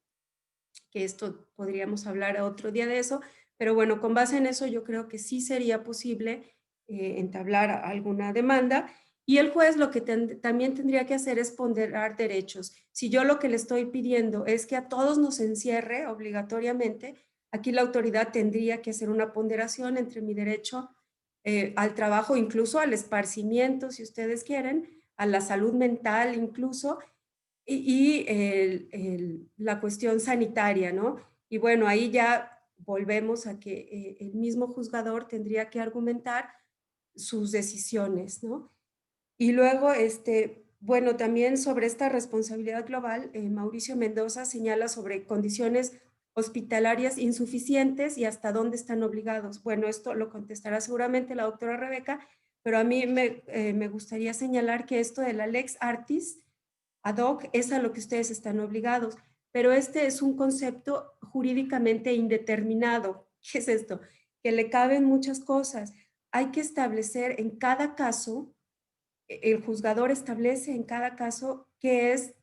que esto podríamos hablar otro día de eso, pero bueno, con base en eso yo creo que sí sería posible entablar alguna demanda y el juez lo que también tendría que hacer es ponderar derechos. Si yo lo que le estoy pidiendo es que a todos nos encierre obligatoriamente, aquí la autoridad tendría que hacer una ponderación entre mi derecho al trabajo, incluso al esparcimiento, si ustedes quieren, a la salud mental incluso, la cuestión sanitaria, ¿no? Y bueno, ahí ya volvemos a que el mismo juzgador tendría que argumentar sus decisiones, ¿no? Y luego, bueno, también sobre esta responsabilidad global, Mauricio Mendoza señala sobre condiciones hospitalarias insuficientes y hasta dónde están obligados. Bueno, esto lo contestará seguramente la doctora Rebeca, pero a mí me gustaría señalar que esto de la lex artis ad hoc es a lo que ustedes están obligados, pero este es un concepto jurídicamente indeterminado. ¿Qué es esto? Que le caben muchas cosas. Hay que establecer en cada caso, el juzgador establece en cada caso qué es,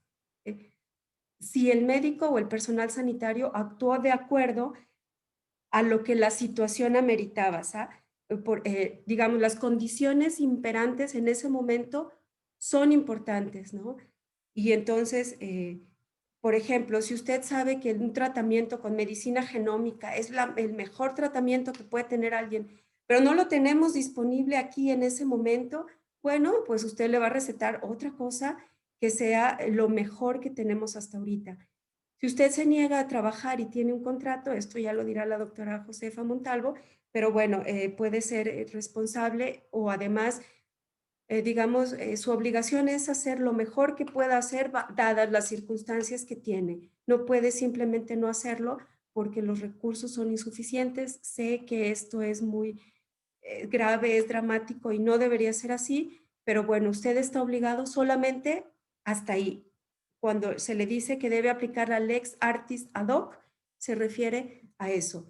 si el médico o el personal sanitario actuó de acuerdo a lo que la situación ameritaba, ¿sabes? Digamos, las condiciones imperantes en ese momento son importantes, ¿no? Y entonces, por ejemplo, si usted sabe que un tratamiento con medicina genómica es el mejor tratamiento que puede tener alguien, pero no lo tenemos disponible aquí en ese momento, bueno, pues usted le va a recetar otra cosa que sea lo mejor que tenemos hasta ahorita. Si usted se niega a trabajar y tiene un contrato, esto ya lo dirá la doctora Josefa Montalvo, pero bueno, puede ser responsable o además, digamos, su obligación es hacer lo mejor que pueda hacer dadas las circunstancias que tiene. No puede simplemente no hacerlo porque los recursos son insuficientes. Sé que esto es muy grave, es dramático y no debería ser así, pero bueno, usted está obligado solamente hasta ahí. Cuando se le dice que debe aplicar la lex artis ad hoc, se refiere a eso.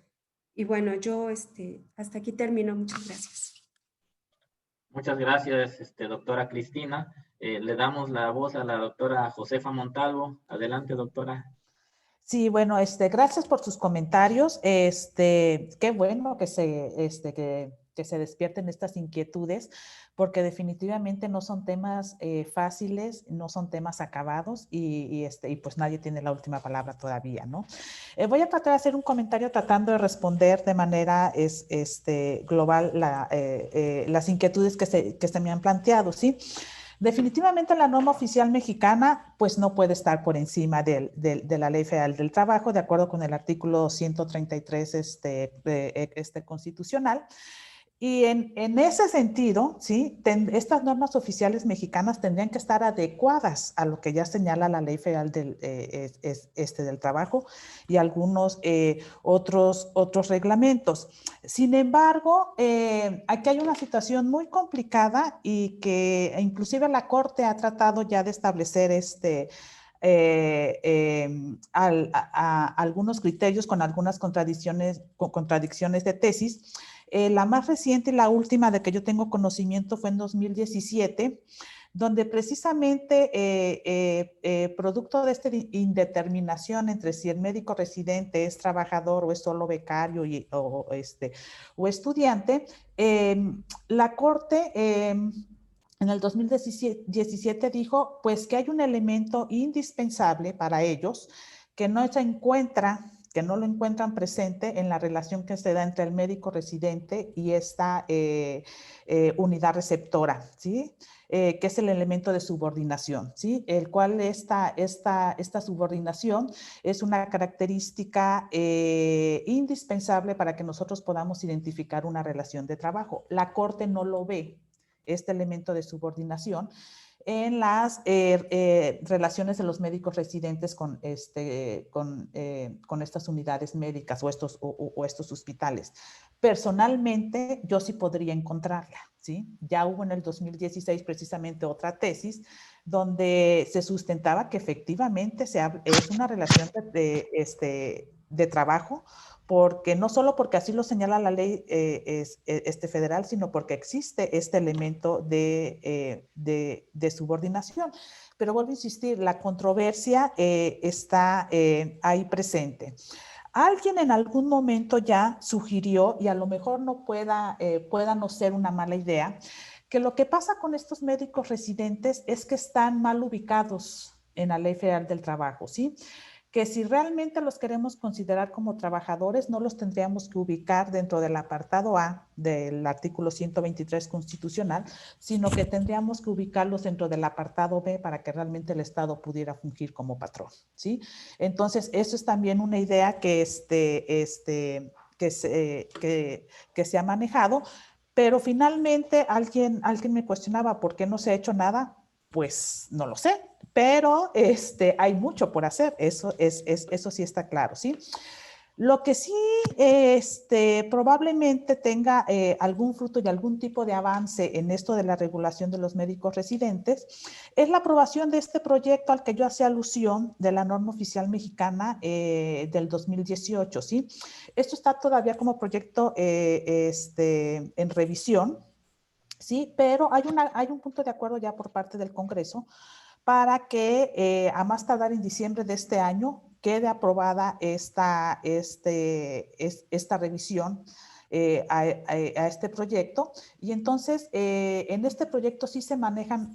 Y bueno, yo hasta aquí termino. Muchas gracias. Muchas gracias, doctora Cristina. Le damos la voz a la doctora Josefa Montalvo. Adelante, doctora. Sí, bueno, gracias por sus comentarios. Qué bueno que se despierten estas inquietudes, porque definitivamente no son temas fáciles, no son temas acabados y pues nadie tiene la última palabra todavía, ¿no? Voy a tratar de hacer un comentario tratando de responder de manera global las inquietudes que se me han planteado, ¿sí? Definitivamente la norma oficial mexicana pues no puede estar por encima de la Ley Federal del Trabajo, de acuerdo con el artículo 133 constitucional. Y en ese sentido, ¿sí? Estas normas oficiales mexicanas tendrían que estar adecuadas a lo que ya señala la Ley Federal del Trabajo y algunos otros reglamentos. Sin embargo, aquí hay una situación muy complicada y que inclusive la Corte ha tratado ya de establecer algunos criterios con algunas contradicciones de tesis. La más reciente y la última de que yo tengo conocimiento fue en 2017, donde precisamente producto de esta indeterminación entre si el médico residente es trabajador o es solo becario o estudiante, la Corte en el 2017 dijo pues que hay un elemento indispensable para ellos que no lo encuentran presente en la relación que se da entre el médico residente y esta unidad receptora, ¿sí? Que es el elemento de subordinación, ¿sí? El cual esta subordinación es una característica indispensable para que nosotros podamos identificar una relación de trabajo. La Corte no lo ve, este elemento de subordinación, en las relaciones de los médicos residentes con estas unidades médicas o estos hospitales. Personalmente, yo sí podría encontrarla, ¿sí? Ya hubo en el 2016 precisamente otra tesis donde se sustentaba que efectivamente es una relación de trabajo, porque no solo porque así lo señala la ley federal, sino porque existe este elemento de subordinación. Pero vuelvo a insistir, la controversia está ahí presente. Alguien en algún momento ya sugirió, y a lo mejor no pueda no ser una mala idea, que lo que pasa con estos médicos residentes es que están mal ubicados en la Ley Federal del Trabajo, ¿sí? Que si realmente los queremos considerar como trabajadores, no los tendríamos que ubicar dentro del apartado A del artículo 123 constitucional, sino que tendríamos que ubicarlos dentro del apartado B para que realmente el Estado pudiera fungir como patrón, ¿sí? Entonces, eso es también una idea que se ha manejado, pero finalmente alguien me cuestionaba por qué no se ha hecho nada. Pues no lo sé, pero hay mucho por hacer, eso sí está claro, ¿sí? Lo que sí probablemente tenga algún fruto y algún tipo de avance en esto de la regulación de los médicos residentes es la aprobación de este proyecto al que yo hacía alusión de la norma oficial mexicana del 2018, ¿sí? Esto está todavía como proyecto en revisión, ¿sí? Pero hay un punto de acuerdo ya por parte del Congreso para que a más tardar en diciembre de este año quede aprobada esta revisión a este proyecto. Y entonces, en este proyecto sí se manejan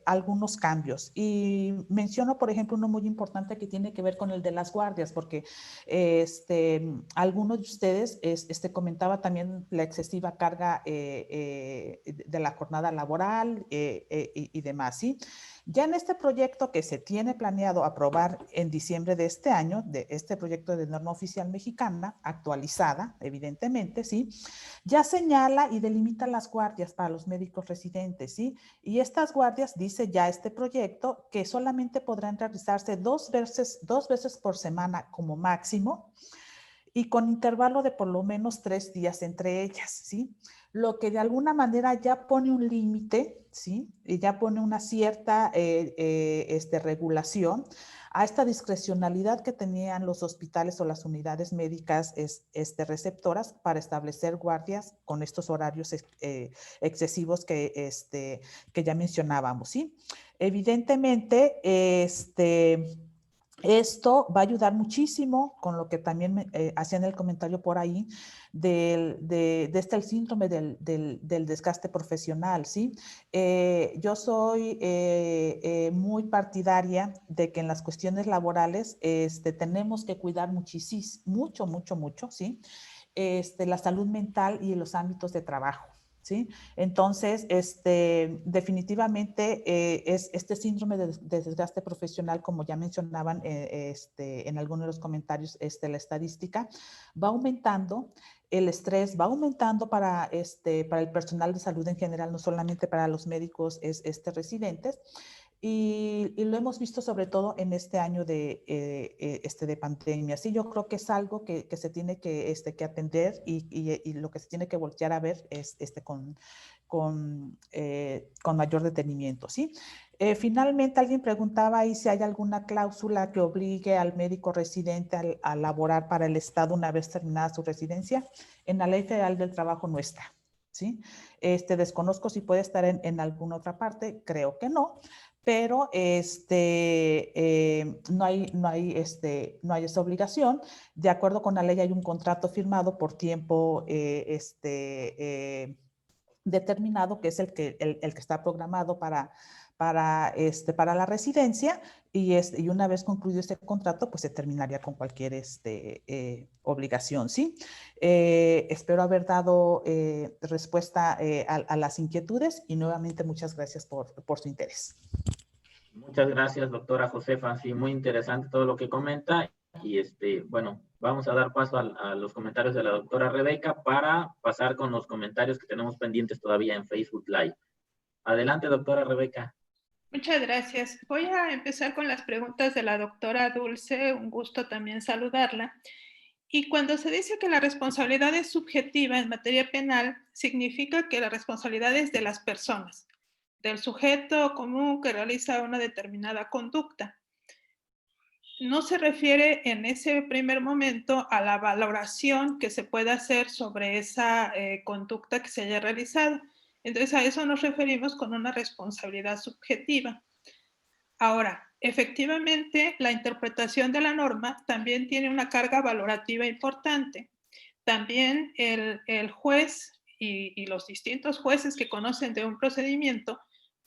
algunos cambios. Y menciono, por ejemplo, uno muy importante que tiene que ver con el de las guardias, porque algunos de ustedes comentaba también la excesiva carga de la jornada laboral y demás, ¿sí? Ya en este proyecto que se tiene planeado aprobar en diciembre de este año, de este proyecto de norma oficial mexicana, actualizada, evidentemente, ¿sí? Ya señala y delimita las guardias para los médicos residentes, ¿sí? Y estas guardias, dice ya este proyecto, que solamente podrán realizarse dos veces por semana como máximo, y con intervalo de por lo menos 3 días entre ellas, ¿sí? Lo que de alguna manera ya pone un límite, ¿sí? Y ya pone una cierta regulación a esta discrecionalidad que tenían los hospitales o las unidades médicas receptoras para establecer guardias con estos horarios excesivos que ya mencionábamos, ¿sí? Evidentemente, esto va a ayudar muchísimo con lo que también hacían el comentario por ahí de el síndrome del desgaste profesional, ¿sí? Yo soy muy partidaria de que en las cuestiones laborales tenemos que cuidar mucho, ¿sí? La salud mental y los ámbitos de trabajo. ¿Sí? Entonces, definitivamente este síndrome de desgaste profesional, como ya mencionaban en algunos de los comentarios, la estadística, va aumentando, el estrés va aumentando para el personal de salud en general, no solamente para los médicos residentes. Y lo hemos visto sobre todo en este año de pandemia. Sí, yo creo que es algo que se tiene que atender y lo que se tiene que voltear a ver es con mayor detenimiento, ¿sí? Finalmente, alguien preguntaba ahí si hay alguna cláusula que obligue al médico residente a laborar para el Estado una vez terminada su residencia. En la Ley Federal del Trabajo no está, ¿sí? Desconozco si puede estar en alguna otra parte, creo que no, pero no hay esa obligación. De acuerdo con la ley hay un contrato firmado por tiempo determinado, que es el que está programado para la residencia, y una vez concluido este contrato, pues se terminaría con cualquier obligación, ¿sí? Espero haber dado respuesta a las inquietudes, y nuevamente muchas gracias por su interés. Muchas gracias, doctora Josefa. Sí, muy interesante todo lo que comenta. Y bueno, vamos a dar paso a los comentarios de la doctora Rebeca para pasar con los comentarios que tenemos pendientes todavía en Facebook Live. Adelante, doctora Rebeca. Muchas gracias. Voy a empezar con las preguntas de la doctora Dulce. Un gusto también saludarla. Y cuando se dice que la responsabilidad es subjetiva en materia penal, significa que la responsabilidad es de las personas, del sujeto común que realiza una determinada conducta. No se refiere en ese primer momento a la valoración que se puede hacer sobre esa conducta que se haya realizado. Entonces, a eso nos referimos con una responsabilidad subjetiva. Ahora, efectivamente, la interpretación de la norma también tiene una carga valorativa importante. También el juez y los distintos jueces que conocen de un procedimiento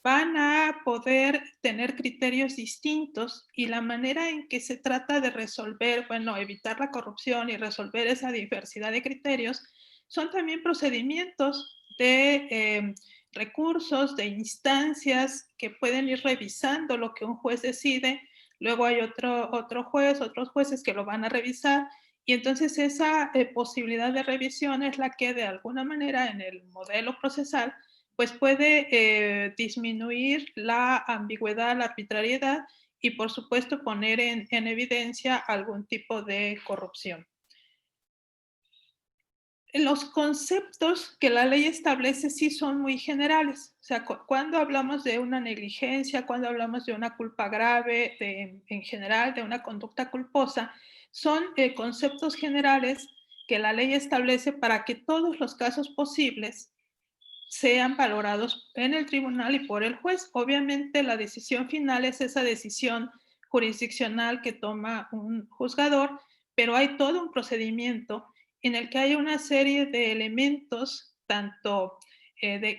van a poder tener criterios distintos, y la manera en que se trata de resolver, bueno, evitar la corrupción y resolver esa diversidad de criterios, son también procedimientos de recursos, de instancias que pueden ir revisando lo que un juez decide. Luego hay otros jueces que lo van a revisar, y entonces esa posibilidad de revisión es la que de alguna manera en el modelo procesal pues puede disminuir la ambigüedad, la arbitrariedad, y por supuesto poner en evidencia algún tipo de corrupción. los conceptos que la ley establece sí son muy generales. O sea, cuando hablamos de una negligencia, cuando hablamos de una culpa grave, en general de una conducta culposa, son conceptos generales que la ley establece para que todos los casos posibles sean valorados en el tribunal y por el juez. Obviamente la decisión final es esa decisión jurisdiccional que toma un juzgador, pero hay todo un procedimiento en el que hay una serie de elementos, tanto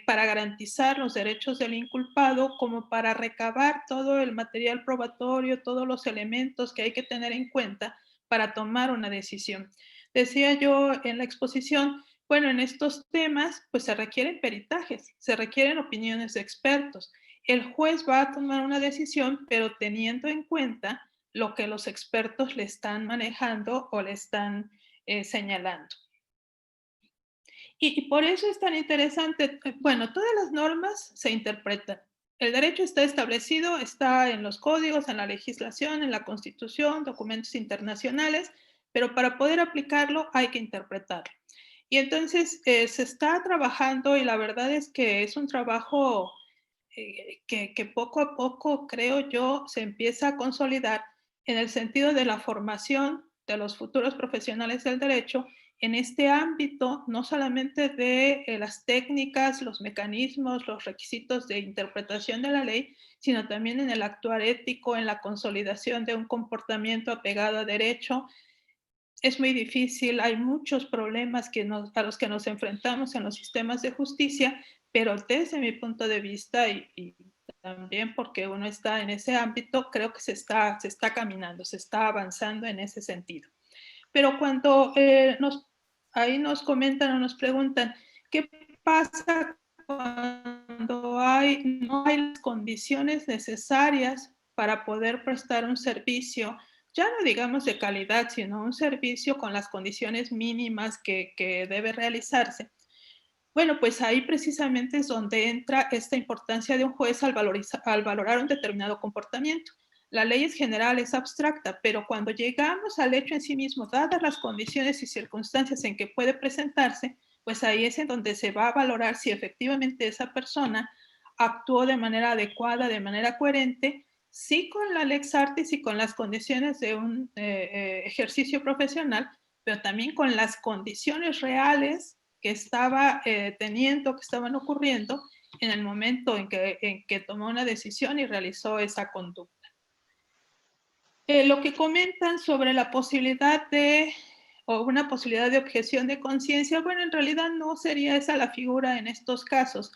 para garantizar los derechos del inculpado como para recabar todo el material probatorio, todos los elementos que hay que tener en cuenta para tomar una decisión. Decía yo en la exposición, bueno, en estos temas pues se requieren peritajes, se requieren opiniones de expertos. El juez va a tomar una decisión, pero teniendo en cuenta lo que los expertos le están manejando o le están señalando. Y por eso es tan interesante, bueno, todas las normas se interpretan. El derecho está establecido, está en los códigos, en la legislación, en la Constitución, documentos internacionales, pero para poder aplicarlo hay que interpretarlo. Y entonces se está trabajando y la verdad es que es un trabajo que poco a poco, creo yo, se empieza a consolidar en el sentido de la formación de los futuros profesionales del derecho en este ámbito, no solamente de las técnicas, los mecanismos, los requisitos de interpretación de la ley, sino también en el actuar ético, en la consolidación de un comportamiento apegado a derecho. Es muy difícil, hay muchos problemas a los que nos enfrentamos en los sistemas de justicia, pero desde mi punto de vista y también porque uno está en ese ámbito, creo que se está caminando, se está avanzando en ese sentido. Pero cuando ahí nos comentan o nos preguntan, ¿qué pasa cuando no hay las condiciones necesarias para poder prestar un servicio? Ya no digamos de calidad, sino un servicio con las condiciones mínimas que debe realizarse. Bueno, pues ahí precisamente es donde entra esta importancia de un juez al valorar un determinado comportamiento. La ley es general, es abstracta, pero cuando llegamos al hecho en sí mismo, dadas las condiciones y circunstancias en que puede presentarse, pues ahí es en donde se va a valorar si efectivamente esa persona actuó de manera adecuada, de manera coherente, sí con la lex artis y con las condiciones de un ejercicio profesional, pero también con las condiciones reales que estaba teniendo, que estaban ocurriendo en el momento en que tomó una decisión y realizó esa conducta. Lo que comentan sobre la posibilidad o una posibilidad de objeción de conciencia, bueno, en realidad no sería esa la figura en estos casos,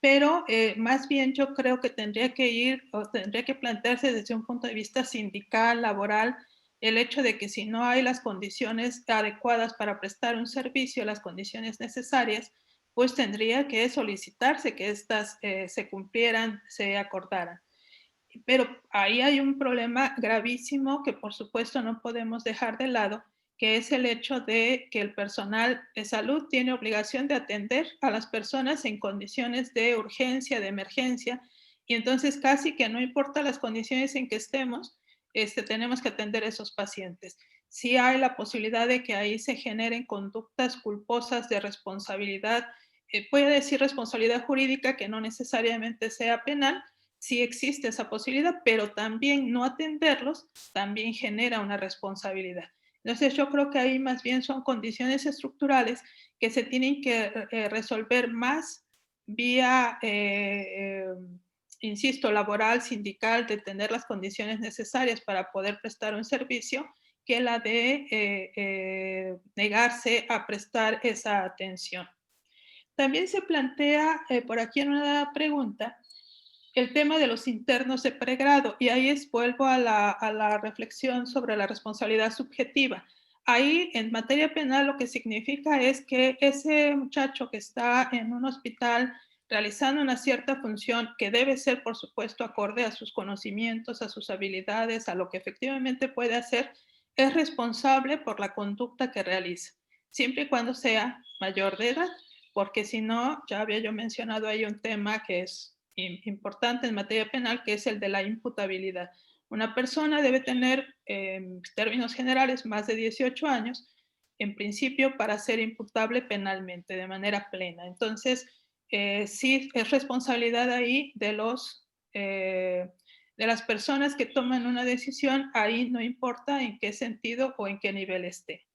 pero más bien yo creo que tendría que plantearse desde un punto de vista sindical, laboral, el hecho de que si no hay las condiciones adecuadas para prestar un servicio, las condiciones necesarias, pues tendría que solicitarse que éstas se cumplieran, se acordaran. Pero ahí hay un problema gravísimo que por supuesto no podemos dejar de lado, que es el hecho de que el personal de salud tiene obligación de atender a las personas en condiciones de urgencia, de emergencia, y entonces casi que no importa las condiciones en que estemos, tenemos que atender a esos pacientes. Sí hay la posibilidad de que ahí se generen conductas culposas de responsabilidad, voy a decir responsabilidad jurídica, que no necesariamente sea penal. Sí existe esa posibilidad, pero también no atenderlos también genera una responsabilidad. Entonces yo creo que ahí más bien son condiciones estructurales que se tienen que resolver más vía, insisto, laboral, sindical, de tener las condiciones necesarias para poder prestar un servicio, que la de negarse a prestar esa atención. También se plantea por aquí en una pregunta el tema de los internos de pregrado, y ahí vuelvo a la reflexión sobre la responsabilidad subjetiva. Ahí, en materia penal, lo que significa es que ese muchacho que está en un hospital realizando una cierta función que debe ser, por supuesto, acorde a sus conocimientos, a sus habilidades, a lo que efectivamente puede hacer, es responsable por la conducta que realiza, siempre y cuando sea mayor de edad, porque si no, ya había yo mencionado ahí un tema que es importante en materia penal, que es el de la imputabilidad. Una persona debe tener, en términos generales, más de 18 años en principio, para ser imputable penalmente de manera plena. Entonces, sí es responsabilidad ahí de las personas que toman una decisión, ahí no importa en qué sentido o en qué nivel esté.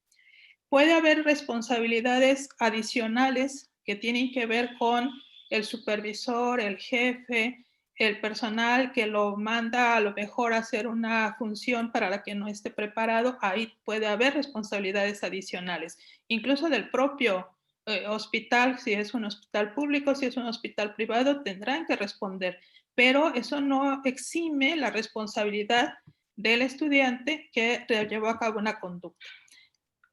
Puede haber responsabilidades adicionales que tienen que ver con el supervisor, el jefe, el personal que lo manda a lo mejor a hacer una función para la que no esté preparado. Ahí puede haber responsabilidades adicionales, incluso del propio hospital, si es un hospital público, si es un hospital privado, tendrán que responder, pero eso no exime la responsabilidad del estudiante que llevó a cabo una conducta,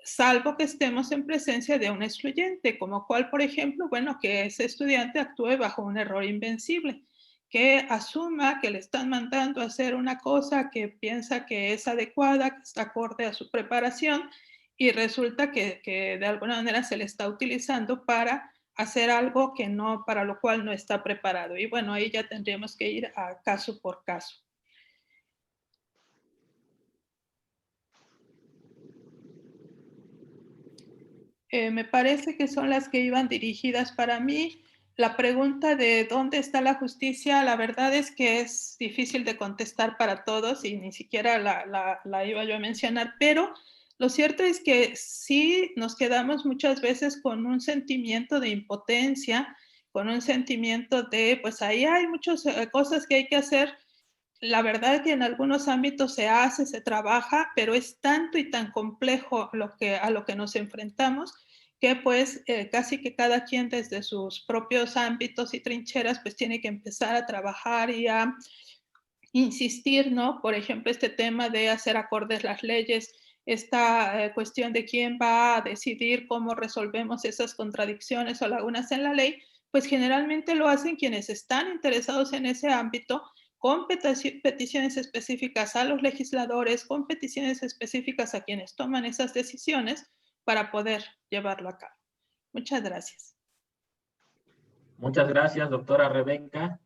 salvo que estemos en presencia de un excluyente, como cual, por ejemplo, bueno, que ese estudiante actúe bajo un error invencible, que asuma que le están mandando a hacer una cosa que piensa que es adecuada, que está acorde a su preparación, y resulta que de alguna manera se le está utilizando para hacer algo que no, para lo cual no está preparado. Y bueno, ahí ya tendríamos que ir a caso por caso. Me parece que son las que iban dirigidas para mí. La pregunta de dónde está la justicia, la verdad es que es difícil de contestar para todos y ni siquiera la iba yo a mencionar, pero lo cierto es que sí nos quedamos muchas veces con un sentimiento de impotencia, con un sentimiento de, pues ahí hay muchas cosas que hay que hacer. La verdad es que en algunos ámbitos se hace, se trabaja, pero es tanto y tan complejo a lo que nos enfrentamos que pues casi que cada quien desde sus propios ámbitos y trincheras pues tiene que empezar a trabajar y a insistir, ¿no? Por ejemplo, este tema de hacer acordes las leyes, esta cuestión de quién va a decidir cómo resolvemos esas contradicciones o lagunas en la ley, pues generalmente lo hacen quienes están interesados en ese ámbito, con peticiones específicas a los legisladores, con peticiones específicas a quienes toman esas decisiones para poder llevarlo a cabo. Muchas gracias. Muchas gracias, doctora Rebeca.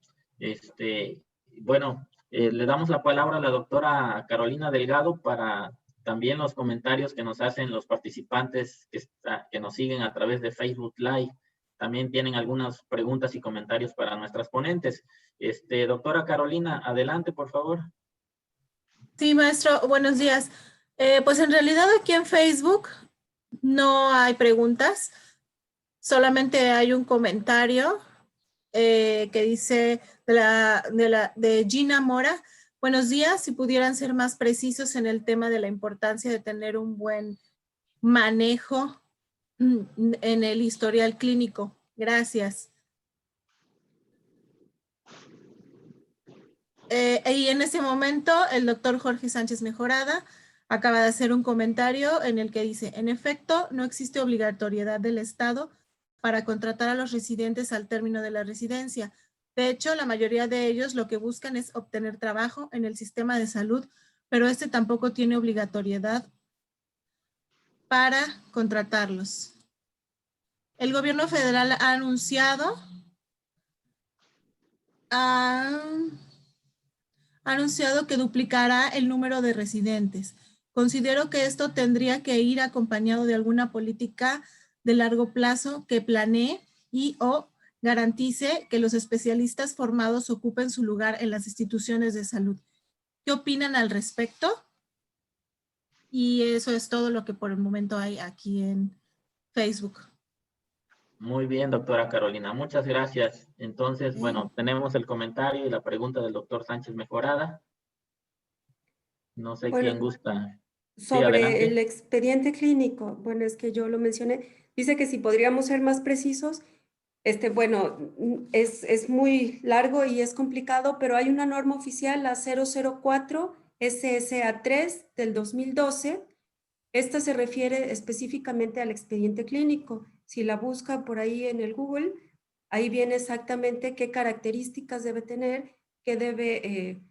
Bueno, le damos la palabra a la doctora Carolina Delgado para también los comentarios que nos hacen los participantes que nos siguen a través de Facebook Live. También tienen algunas preguntas y comentarios para nuestras ponentes. Doctora Carolina, adelante, por favor. Sí, maestro, buenos días. Pues en realidad aquí en Facebook no hay preguntas, solamente hay un comentario que dice de Gina Mora. Buenos días, si pudieran ser más precisos en el tema de la importancia de tener un buen manejo en el historial clínico. Gracias. Y en ese momento el doctor Jorge Sánchez Mejorada acaba de hacer un comentario en el que dice, en efecto, no existe obligatoriedad del Estado para contratar a los residentes al término de la residencia. De hecho, la mayoría de ellos lo que buscan es obtener trabajo en el sistema de salud, pero este tampoco tiene obligatoriedad para contratarlos. El gobierno federal ha anunciado que duplicará el número de residentes. Considero que esto tendría que ir acompañado de alguna política de largo plazo que planee y o garantice que los especialistas formados ocupen su lugar en las instituciones de salud. ¿Qué opinan al respecto? Y eso es todo lo que por el momento hay aquí en Facebook. Muy bien, doctora Carolina, muchas gracias. Entonces, bueno, tenemos el comentario y la pregunta del doctor Sánchez Mejorada. No sé quién gusta. Sobre el expediente clínico, bueno, es que yo lo mencioné, dice que si podríamos ser más precisos, bueno, es muy largo y es complicado, pero hay una norma oficial, la 004 SSA3 del 2012. Esta se refiere específicamente al expediente clínico. Si la busca por ahí en el Google, ahí viene exactamente qué características debe tener, qué debe,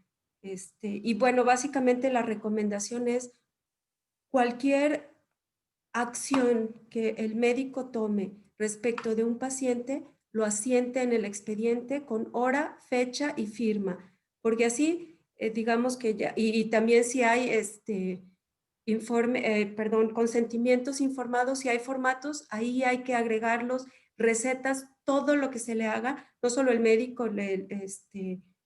y bueno, básicamente la recomendación es cualquier acción que el médico tome respecto de un paciente, lo asiente en el expediente con hora, fecha y firma, porque así, digamos que ya, y también si hay consentimientos informados, si hay formatos, ahí hay que agregarlos, recetas, todo lo que se le haga, no solo el médico,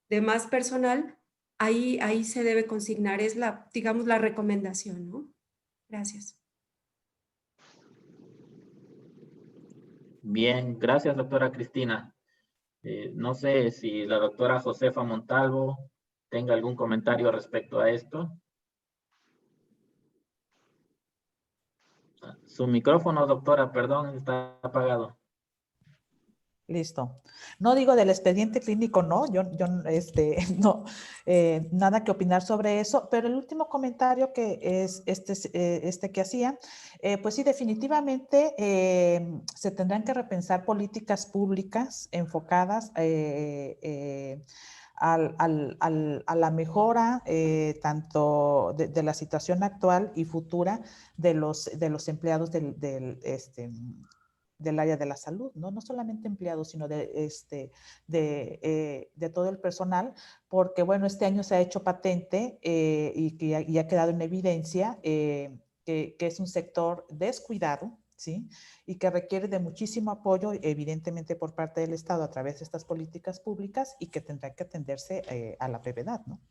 demás personal, ahí se debe consignar, es digamos, la recomendación, ¿no? Gracias. Bien, gracias, doctora Cristina. No sé si la doctora Josefa Montalvo tenga algún comentario respecto a esto. Su micrófono, doctora, perdón, está apagado. Listo. No digo del expediente clínico, no, yo no, nada que opinar sobre eso, pero el último comentario que es este que hacía, pues sí, definitivamente se tendrán que repensar políticas públicas enfocadas a la mejora tanto de la situación actual y futura de los empleados del área de la salud, ¿no? No solamente empleados, sino de todo el personal, porque, bueno, este año se ha hecho patente y ha quedado en evidencia que es un sector descuidado, ¿sí? Y que requiere de muchísimo apoyo, evidentemente, por parte del Estado a través de estas políticas públicas y que tendrá que atenderse a la brevedad, ¿no?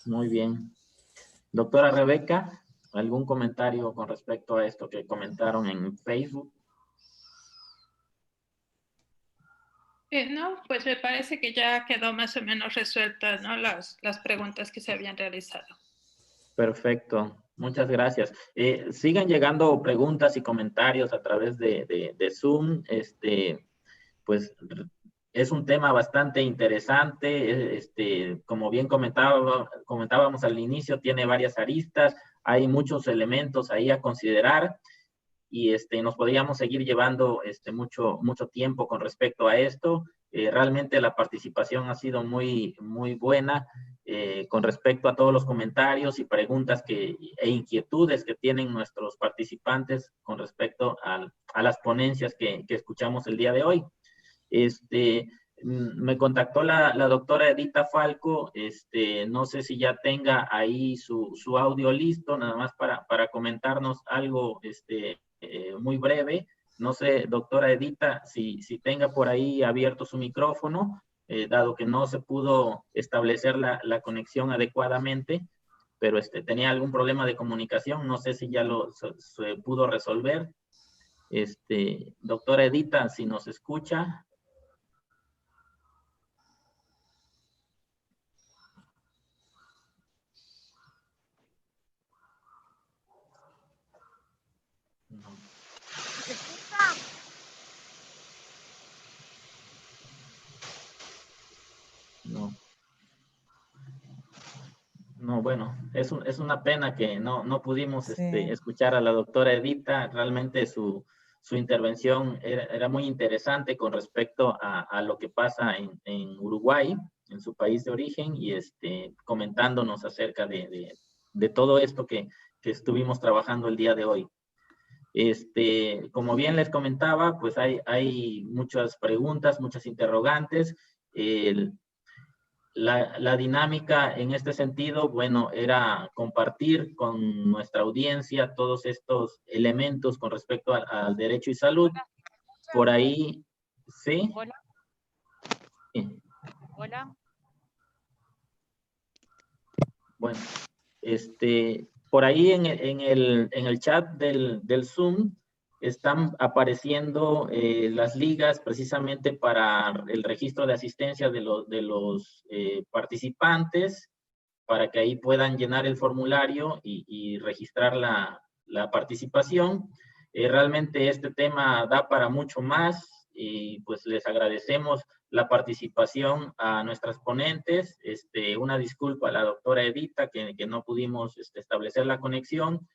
Muy bien. Doctora Rebeca, ¿algún comentario con respecto a esto que comentaron en Facebook? No, pues me parece que ya quedó más o menos resueltas, ¿no? Las preguntas que se habían realizado. Perfecto, muchas gracias. Sigan llegando preguntas y comentarios a través de Zoom. Pues es un tema bastante interesante. Como bien comentábamos al inicio, tiene varias aristas, hay muchos elementos ahí a considerar y nos podríamos seguir llevando mucho tiempo con respecto a esto. Realmente la participación ha sido muy buena con respecto a todos los comentarios y preguntas e inquietudes que tienen nuestros participantes con respecto a las ponencias que escuchamos el día de hoy. Me contactó la doctora Edita Falco, no sé si ya tenga ahí su audio listo, nada más para comentarnos algo muy breve. No sé, doctora Edita, si tenga por ahí abierto su micrófono, dado que no se pudo establecer la conexión adecuadamente, pero tenía algún problema de comunicación, no sé si ya se pudo resolver. Doctora Edita, si nos escucha. No, bueno, es una pena que no pudimos escuchar a la doctora Edita. Realmente su intervención era muy interesante con respecto a lo que pasa en Uruguay, en su país de origen, y comentándonos acerca de todo esto que estuvimos trabajando el día de hoy. Como bien les comentaba, pues hay muchas preguntas, muchas interrogantes. La dinámica en este sentido, bueno, era compartir con nuestra audiencia todos estos elementos con respecto al derecho y salud. Por ahí, ¿sí? Hola. Sí. Hola. Bueno, por ahí en el chat del Zoom están apareciendo las ligas precisamente para el registro de asistencia de los participantes, para que ahí puedan llenar el formulario y registrar la participación. Realmente este tema da para mucho más y pues les agradecemos la participación a nuestras ponentes. Una disculpa a la doctora Edita que no pudimos establecer la conexión.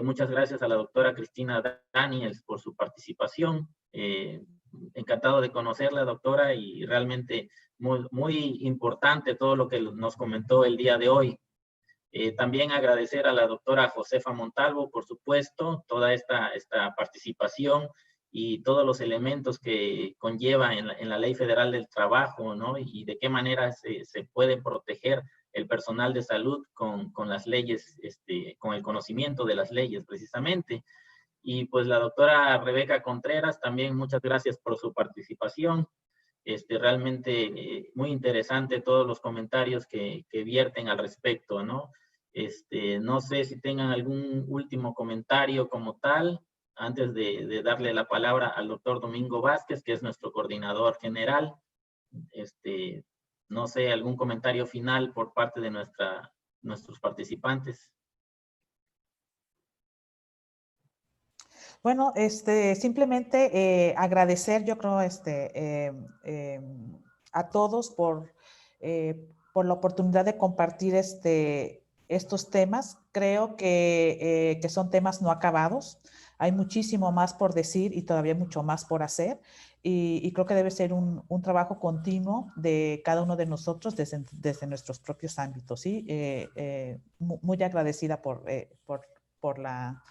Muchas gracias a la doctora Cristina Daniels por su participación. Encantado de conocerla, doctora, y realmente muy importante todo lo que nos comentó el día de hoy. También agradecer a la doctora Josefa Montalvo, por supuesto, toda esta participación y todos los elementos que conlleva en la Ley Federal del Trabajo, ¿no? Y de qué manera se pueden proteger el personal de salud con las leyes, con el conocimiento de las leyes precisamente. Y pues la doctora Rebeca Contreras, también muchas gracias por su participación. Realmente muy interesante todos los comentarios que vierten al respecto, ¿no? No sé si tengan algún último comentario como tal, antes de darle la palabra al doctor Domingo Vázquez, que es nuestro coordinador general. No sé, algún comentario final por parte de nuestros participantes. Bueno, simplemente agradecer, yo creo, a todos por la oportunidad de compartir estos temas. Creo que son temas no acabados. Hay muchísimo más por decir y todavía mucho más por hacer. Y creo que debe ser un trabajo continuo de cada uno de nosotros desde nuestros propios ámbitos. ¿Sí? Muy agradecida por la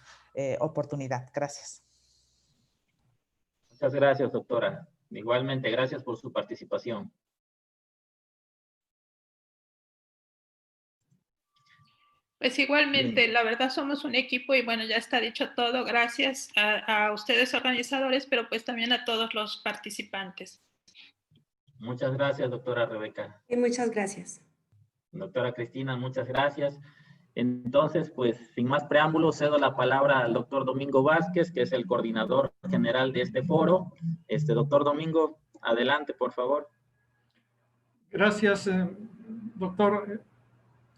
oportunidad. Gracias. Muchas gracias, doctora. Igualmente, gracias por su participación. Pues igualmente, Bien. la verdad somos un equipo y bueno, ya está dicho todo. Gracias a ustedes organizadores, pero pues también a todos los participantes. Muchas gracias, doctora Rebeca. Y muchas gracias. Doctora Cristina, muchas gracias. Entonces, pues, sin más preámbulos, cedo la palabra al doctor Domingo Vázquez, que es el coordinador general de este foro. Doctor Domingo, adelante, por favor. Gracias, doctor.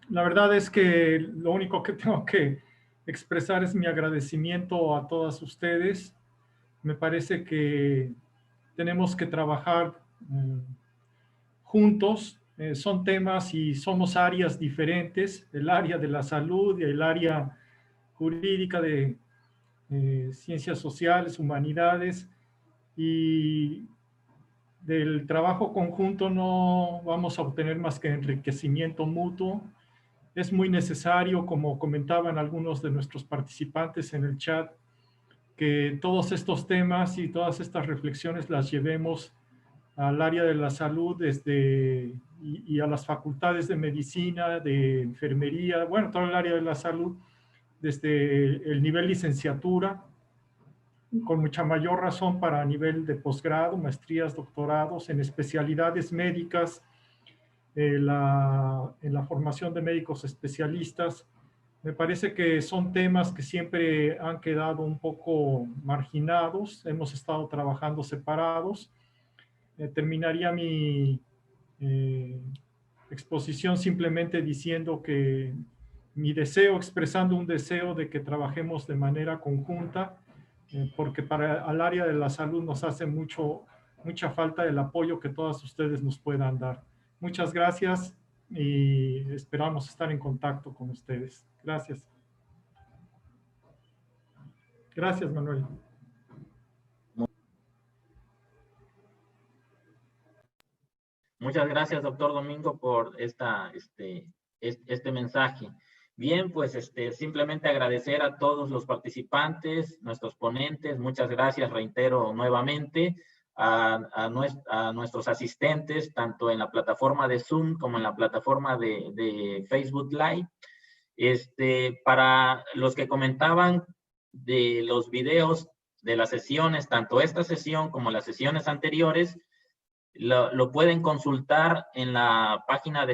La verdad es que lo único que tengo que expresar es mi agradecimiento a todas ustedes. Me parece que tenemos que trabajar juntos. Son temas y somos áreas diferentes, el área de la salud y el área jurídica de ciencias sociales, humanidades, y del trabajo conjunto no vamos a obtener más que enriquecimiento mutuo. Es muy necesario, como comentaban algunos de nuestros participantes en el chat, que todos estos temas y todas estas reflexiones las llevemos al área de la salud y a las facultades de medicina, de enfermería, bueno, todo el área de la salud, desde el nivel licenciatura, con mucha mayor razón para nivel de posgrado, maestrías, doctorados, en especialidades médicas, en la formación de médicos especialistas. Me parece que son temas que siempre han quedado un poco marginados, hemos estado trabajando separados. Terminaría mi exposición simplemente diciendo que expresando un deseo de que trabajemos de manera conjunta, porque al área de la salud nos hace mucha falta el apoyo que todas ustedes nos puedan dar. Muchas gracias y esperamos estar en contacto con ustedes. Gracias. Gracias, Manuel. Muchas gracias, doctor Domingo, por este mensaje. Bien, pues simplemente agradecer a todos los participantes, nuestros ponentes. Muchas gracias, reitero nuevamente, a nuestros asistentes, tanto en la plataforma de Zoom como en la plataforma de Facebook Live. Para los que comentaban de los videos de las sesiones, tanto esta sesión como las sesiones anteriores, lo pueden consultar en la página de